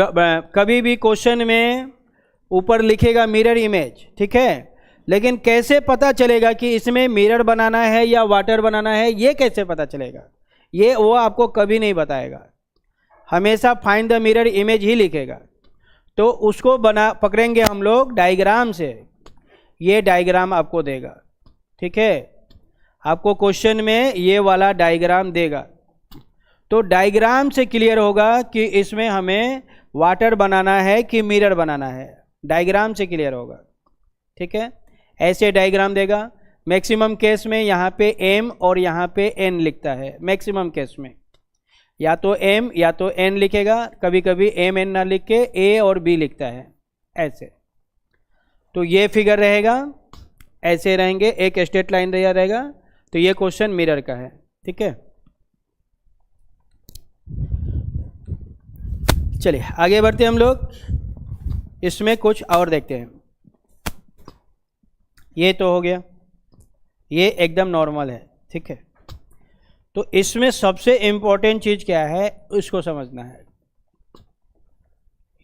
कभी भी क्वेश्चन में ऊपर लिखेगा मिरर इमेज, ठीक है, लेकिन कैसे पता चलेगा कि इसमें मिरर बनाना है या वाटर बनाना है, ये कैसे पता चलेगा, ये वो आपको कभी नहीं बताएगा। हमेशा फाइंड द मिरर इमेज ही लिखेगा। तो उसको पकड़ेंगे हम लोग डायग्राम से। ये डायग्राम आपको देगा, ठीक है, आपको क्वेश्चन में ये वाला डायग्राम देगा। तो डायग्राम से क्लियर होगा कि इसमें हमें वाटर बनाना है कि मिरर बनाना है, डायग्राम से क्लियर होगा, ठीक है। ऐसे डायग्राम देगा। मैक्सिमम केस में यहाँ पे m और यहाँ पे n लिखता है। मैक्सिमम केस में या तो m या तो n लिखेगा, कभी कभी m n ना लिख के a और b लिखता है ऐसे। तो ये फिगर रहेगा, ऐसे रहेंगे, एक स्ट्रेट लाइन रहेगा। तो ये क्वेश्चन मिरर का है, ठीक है। चलिए आगे बढ़ते हैं हम लोग। इसमें कुछ और देखते हैं। ये तो हो गया, ये एकदम नॉर्मल है, ठीक है। तो इसमें सबसे इम्पोर्टेंट चीज़ क्या है उसको समझना है।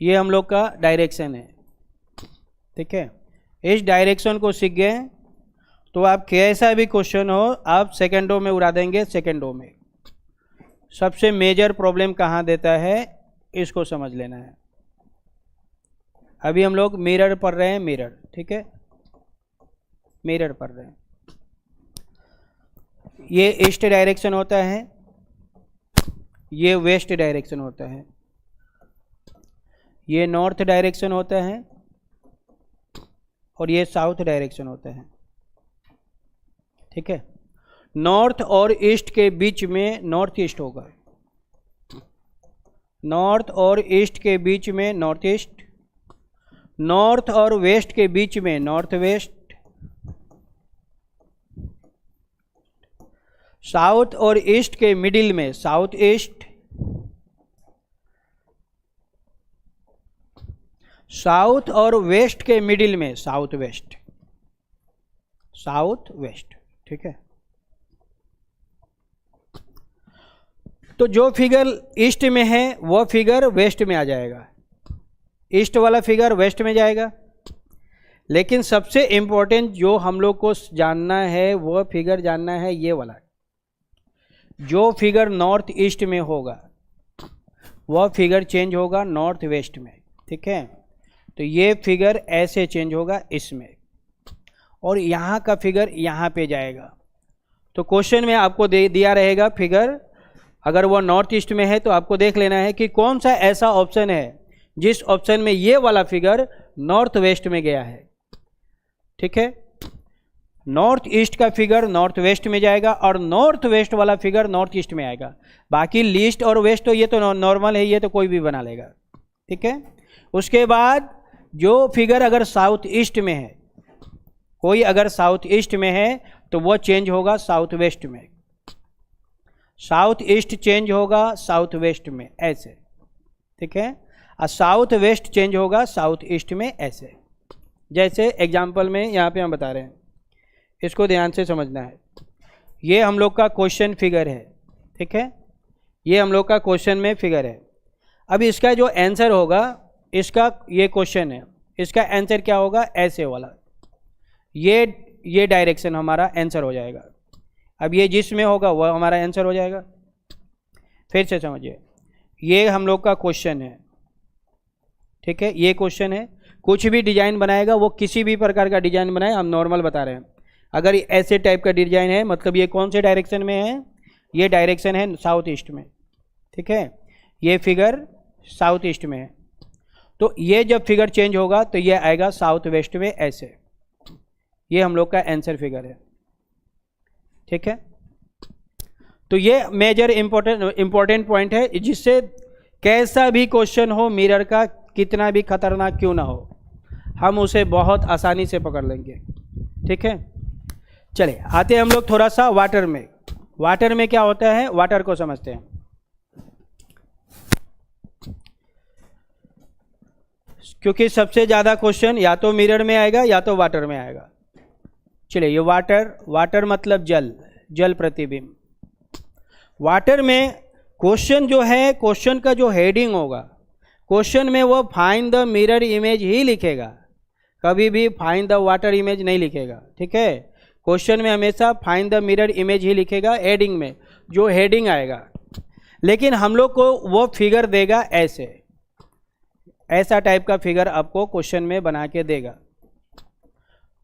ये हम लोग का डायरेक्शन है, ठीक है। इस डायरेक्शन को सीख गए तो आप कैसा भी क्वेश्चन हो आप सेकेंडों में उड़ा देंगे, सेकेंडों में। सबसे मेजर प्रॉब्लम कहाँ देता है इसको समझ लेना है। अभी हम लोग मिरर पढ़ रहे हैं, मिरर, ठीक है, मिरर पढ़ रहे हैं। ये ईस्ट डायरेक्शन होता है, ये वेस्ट डायरेक्शन होता है, ये नॉर्थ डायरेक्शन होता है और ये साउथ डायरेक्शन होता है, ठीक है। नॉर्थ और ईस्ट के बीच में नॉर्थ ईस्ट होगा, नॉर्थ और ईस्ट के बीच में नॉर्थ ईस्ट, नॉर्थ और वेस्ट के बीच में नॉर्थ वेस्ट, साउथ और ईस्ट के मिडिल में साउथ ईस्ट, साउथ और वेस्ट के मिडिल में साउथ वेस्ट, साउथ वेस्ट, ठीक है। तो जो फिगर ईस्ट में है वो फिगर वेस्ट में आ जाएगा, ईस्ट वाला फिगर वेस्ट में जाएगा। लेकिन सबसे इम्पोर्टेंट जो हम लोग को जानना है वो फिगर जानना है ये वाला। जो फिगर नॉर्थ ईस्ट में होगा वह फिगर चेंज होगा नॉर्थ वेस्ट में, ठीक है। तो ये फिगर ऐसे चेंज होगा इसमें, और यहाँ का फिगर यहाँ पे जाएगा। तो क्वेश्चन में आपको दिया रहेगा फिगर, अगर वो नॉर्थ ईस्ट में है तो आपको देख लेना है कि कौन सा ऐसा ऑप्शन है जिस ऑप्शन में ये वाला फिगर नॉर्थ वेस्ट में गया है, ठीक है। नॉर्थ ईस्ट का फिगर नॉर्थ वेस्ट में जाएगा और नॉर्थ वेस्ट वाला फिगर नॉर्थ ईस्ट में आएगा। बाकी ईस्ट और वेस्ट तो ये तो नॉर्मल है, ये तो कोई भी बना लेगा, ठीक है। उसके बाद जो फिगर अगर साउथ ईस्ट में है, कोई अगर साउथ ईस्ट में है तो वो चेंज होगा साउथ वेस्ट में, साउथ ईस्ट चेंज होगा साउथ वेस्ट में ऐसे, ठीक है। और साउथ वेस्ट चेंज होगा साउथ ईस्ट में ऐसे। जैसे एग्जाम्पल में यहाँ पे हम बता रहे हैं, इसको ध्यान से समझना है। ये हम लोग का क्वेश्चन फिगर है, ठीक है, ये हम लोग का क्वेश्चन में फिगर है। अब इसका जो आंसर होगा, इसका ये क्वेश्चन है, इसका आंसर क्या होगा ऐसे वाला, ये डायरेक्शन हमारा आंसर हो जाएगा। अब ये जिसमें होगा वह हमारा आंसर हो जाएगा। फिर से समझिए, ये हम लोग का क्वेश्चन है, ठीक है, ये क्वेश्चन है। कुछ भी डिजाइन बनाएगा वो किसी भी प्रकार का डिजाइन बनाए, हम नॉर्मल बता रहे हैं। अगर ऐसे टाइप का डिजाइन है मतलब ये कौन से डायरेक्शन में है, ये डायरेक्शन है साउथ ईस्ट में, ठीक है, ये फिगर साउथ ईस्ट में है। तो ये जब फिगर चेंज होगा तो ये आएगा साउथ वेस्ट में ऐसे। ये हम लोग का आंसर फिगर है, ठीक है। तो ये मेजर इंपॉर्टेंट पॉइंट है, जिससे कैसा भी क्वेश्चन हो मिरर का, कितना भी खतरनाक क्यों ना हो, हम उसे बहुत आसानी से पकड़ लेंगे। ठीक है, चलिए आते हैं हम लोग थोड़ा सा वाटर में। वाटर में क्या होता है, वाटर को समझते हैं। क्योंकि सबसे ज़्यादा क्वेश्चन या तो मिरर में आएगा या तो वाटर में आएगा। चलिए, ये वाटर मतलब जल, जल प्रतिबिंब। वाटर में क्वेश्चन जो है, क्वेश्चन का जो हेडिंग होगा, क्वेश्चन में वो फाइंड द मिरर इमेज ही लिखेगा, कभी भी फाइंड द वाटर इमेज नहीं लिखेगा। ठीक है, क्वेश्चन में हमेशा फाइंड द मिरर इमेज ही लिखेगा हेडिंग में, जो हेडिंग आएगा। लेकिन हम लोग को वो फिगर देगा ऐसे, ऐसा टाइप का फिगर आपको क्वेश्चन में बना के देगा।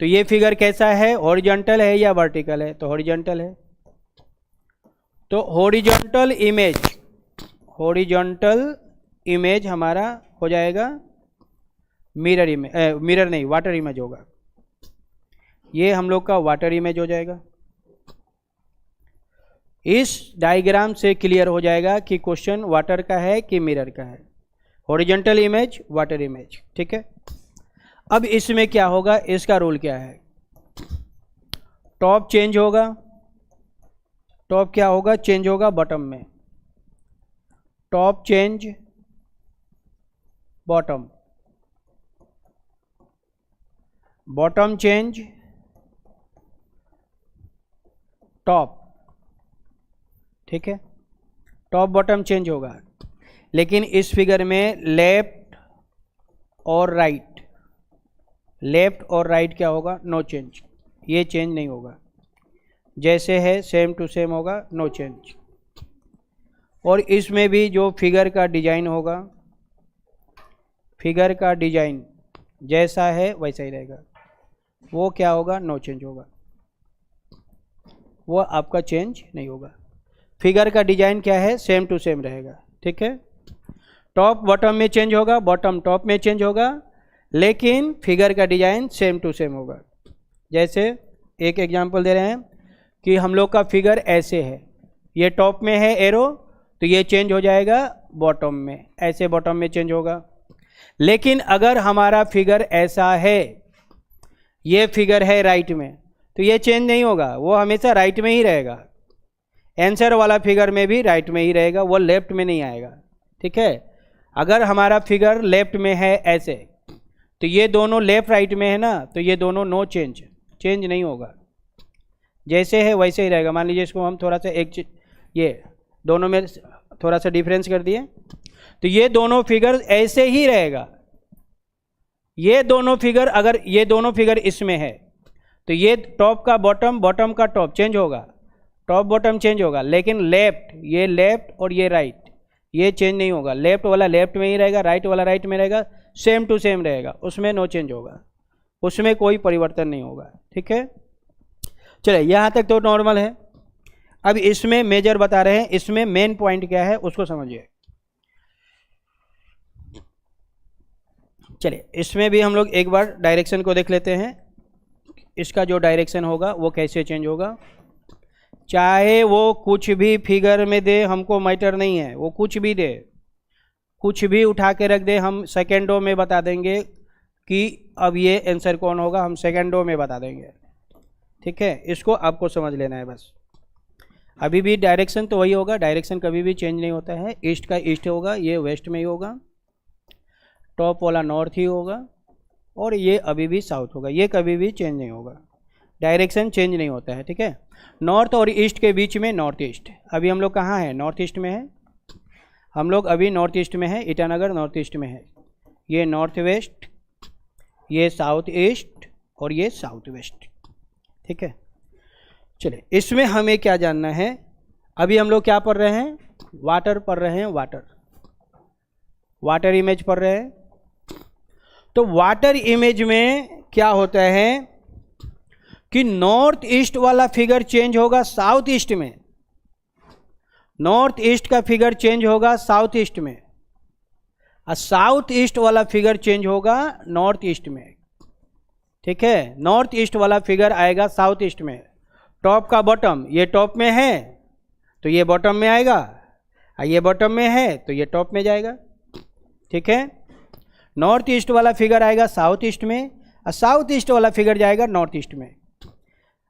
तो ये फिगर कैसा है, हॉरिजॉन्टल है या वर्टिकल है? तो हॉरिजॉन्टल है। तो हॉरिजॉन्टल इमेज हमारा हो जाएगा मिरर इमेज, मिरर नहीं, वाटर इमेज होगा। ये हम लोग का वाटर इमेज हो जाएगा। इस डायग्राम से क्लियर हो जाएगा कि क्वेश्चन वाटर का है कि मिरर का है। Horizontal image, water image. ठीक है, अब इसमें क्या होगा, इसका रूल क्या है, टॉप चेंज होगा, टॉप क्या होगा, चेंज होगा बॉटम में, top change bottom, bottom change top. ठीक है, टॉप बॉटम चेंज होगा। लेकिन इस फिगर में लेफ्ट और राइट, लेफ्ट और राइट क्या होगा, नो चेंज, ये चेंज नहीं होगा, जैसे है सेम टू सेम होगा, नो चेंज। और इसमें भी जो फिगर का डिजाइन होगा, फिगर का डिजाइन जैसा है वैसा ही रहेगा, वो क्या होगा, नो चेंज होगा, वो आपका चेंज नहीं होगा। फिगर का डिजाइन क्या है, सेम टू सेम रहेगा। ठीक है, टॉप बॉटम में चेंज होगा, बॉटम टॉप में चेंज होगा, लेकिन फिगर का डिजाइन सेम टू सेम होगा। जैसे एक एग्जांपल दे रहे हैं कि हम लोग का फिगर ऐसे है, ये टॉप में है एरो, तो ये चेंज हो जाएगा बॉटम में, ऐसे बॉटम में चेंज होगा। लेकिन अगर हमारा फिगर ऐसा है, ये फिगर है राइट में, तो ये चेंज नहीं होगा, वो हमेशा राइट में ही रहेगा। आंसर वाला फिगर में भी राइट में ही रहेगा, वो लेफ्ट में नहीं आएगा। ठीक है, अगर हमारा फिगर लेफ्ट में है ऐसे, तो ये दोनों लेफ्ट राइट में है ना, तो ये दोनों नो चेंज, चेंज नहीं होगा, जैसे है वैसे ही रहेगा। मान लीजिए इसको हम थोड़ा सा ये दोनों में थोड़ा सा डिफरेंस कर दिए, तो ये दोनों फिगर ऐसे ही रहेगा। ये दोनों फिगर, अगर ये दोनों फिगर इसमें है, तो ये टॉप का बॉटम, बॉटम का टॉप चेंज होगा, टॉप बॉटम चेंज होगा। लेकिन लेफ्ट, ये लेफ्ट और ये राइट, ये चेंज नहीं होगा, लेफ्ट वाला लेफ्ट में ही रहेगा, राइट वाला राइट में रहेगा, सेम टू सेम रहेगा, उसमें नो चेंज होगा, उसमें कोई परिवर्तन नहीं होगा। ठीक है, चलिए यहाँ तक तो नॉर्मल है। अब इसमें मेजर बता रहे हैं, इसमें मेन पॉइंट क्या है उसको समझिए। चलिए इसमें भी हम लोग एक बार डायरेक्शन को देख लेते हैं, इसका जो डायरेक्शन होगा वो कैसे चेंज होगा। चाहे वो कुछ भी फिगर में दे, हमको मैटर नहीं है, वो कुछ भी दे, कुछ भी उठा के रख दे, हम सेकेंडों में बता देंगे कि अब ये आंसर कौन होगा, हम सेकेंडों में बता देंगे। ठीक है, इसको आपको समझ लेना है बस। अभी भी डायरेक्शन तो वही होगा, डायरेक्शन कभी भी चेंज नहीं होता है। ईस्ट का ईस्ट होगा, ये वेस्ट में ही होगा, टॉप वाला नॉर्थ ही होगा, और ये अभी भी साउथ होगा, ये कभी भी चेंज नहीं होगा, डायरेक्शन चेंज नहीं होता है। ठीक है, नॉर्थ और ईस्ट के बीच में नॉर्थ ईस्ट। अभी हम लोग कहाँ हैं, नॉर्थ ईस्ट में है, हम लोग अभी नॉर्थ ईस्ट में है, ईटानगर नॉर्थ ईस्ट में है। ये नॉर्थ वेस्ट, ये साउथ ईस्ट और ये साउथ वेस्ट। ठीक है, चलिए इसमें हमें क्या जानना है, अभी हम लोग क्या पढ़ रहे हैं, वाटर पढ़ रहे हैं, वाटर, वाटर इमेज पढ़ रहे हैं। तो वाटर इमेज में क्या होता है कि नॉर्थ ईस्ट वाला फिगर चेंज होगा साउथ ईस्ट में, नॉर्थ ईस्ट का फिगर चेंज होगा साउथ ईस्ट में, और साउथ ईस्ट वाला फिगर चेंज होगा नॉर्थ ईस्ट में। ठीक है, नॉर्थ ईस्ट वाला फिगर आएगा साउथ ईस्ट में। टॉप का बॉटम, ये टॉप में है, तो ये बॉटम में आएगा, ये बॉटम में है तो ये टॉप में जाएगा। ठीक है, नॉर्थ ईस्ट वाला फिगर आएगा साउथ ईस्ट में, और साउथ ईस्ट वाला फिगर जाएगा नॉर्थ ईस्ट में।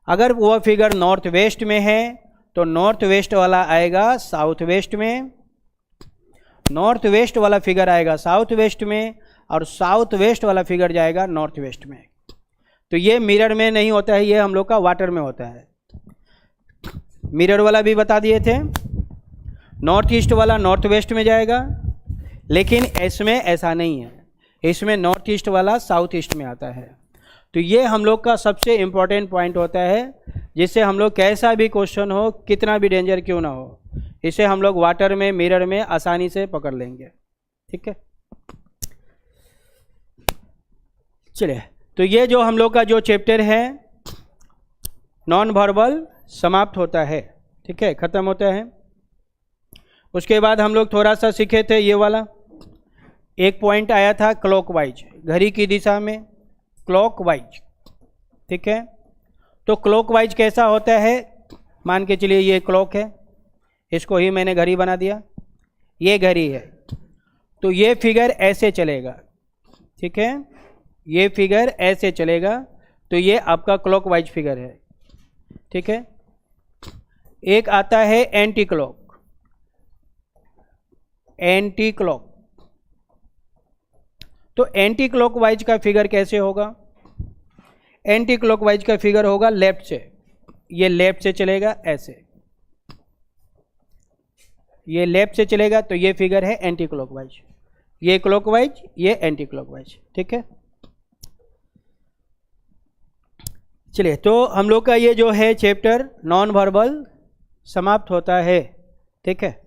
अगर वह फिगर नॉर्थ वेस्ट में है तो नॉर्थ वेस्ट वाला आएगा साउथ वेस्ट में, नॉर्थ वेस्ट वाला फिगर आएगा साउथ वेस्ट में, और साउथ वेस्ट वाला फिगर जाएगा नॉर्थ वेस्ट में। तो ये मिरर में नहीं होता है, ये हम लोग का वाटर में होता है। मिरर वाला भी बता दिए थे, नॉर्थ ईस्ट वाला नॉर्थ वेस्ट में जाएगा, लेकिन इसमें ऐसा नहीं है, इसमें नॉर्थ ईस्ट वाला साउथ ईस्ट में आता है। तो ये हम लोग का सबसे इम्पॉर्टेंट पॉइंट होता है, जिससे हम लोग कैसा भी क्वेश्चन हो, कितना भी डेंजर क्यों ना हो, इसे हम लोग वाटर में, मिरर में आसानी से पकड़ लेंगे। ठीक है, चलिए, तो ये जो हम लोग का जो चैप्टर है नॉन वर्बल समाप्त होता है। ठीक है, ख़त्म होता है। उसके बाद हम लोग थोड़ा सा सीखे थे ये वाला, एक पॉइंट आया था क्लॉकवाइज, घड़ी की दिशा में क्लॉकवाइज। ठीक है, तो क्लॉकवाइज कैसा होता है, मान के चलिए ये क्लॉक है, इसको ही मैंने घड़ी बना दिया, ये घड़ी है, तो ये फिगर ऐसे चलेगा। ठीक है, ये फिगर ऐसे चलेगा, तो ये आपका क्लॉकवाइज फिगर है। ठीक है, एक आता है एंटी क्लॉक, एंटी क्लॉक। तो एंटी क्लॉकवाइज का फिगर कैसे होगा, एंटी क्लॉकवाइज का फिगर होगा लेफ्ट से, ये लेफ्ट से चलेगा ऐसे, ये लेफ्ट से चलेगा, तो ये फिगर है एंटी क्लॉकवाइज, ये क्लॉकवाइज, ये एंटी क्लॉकवाइज। ठीक है, चलिए, तो हम लोग का ये जो है चैप्टर नॉन वर्बल समाप्त होता है। ठीक है।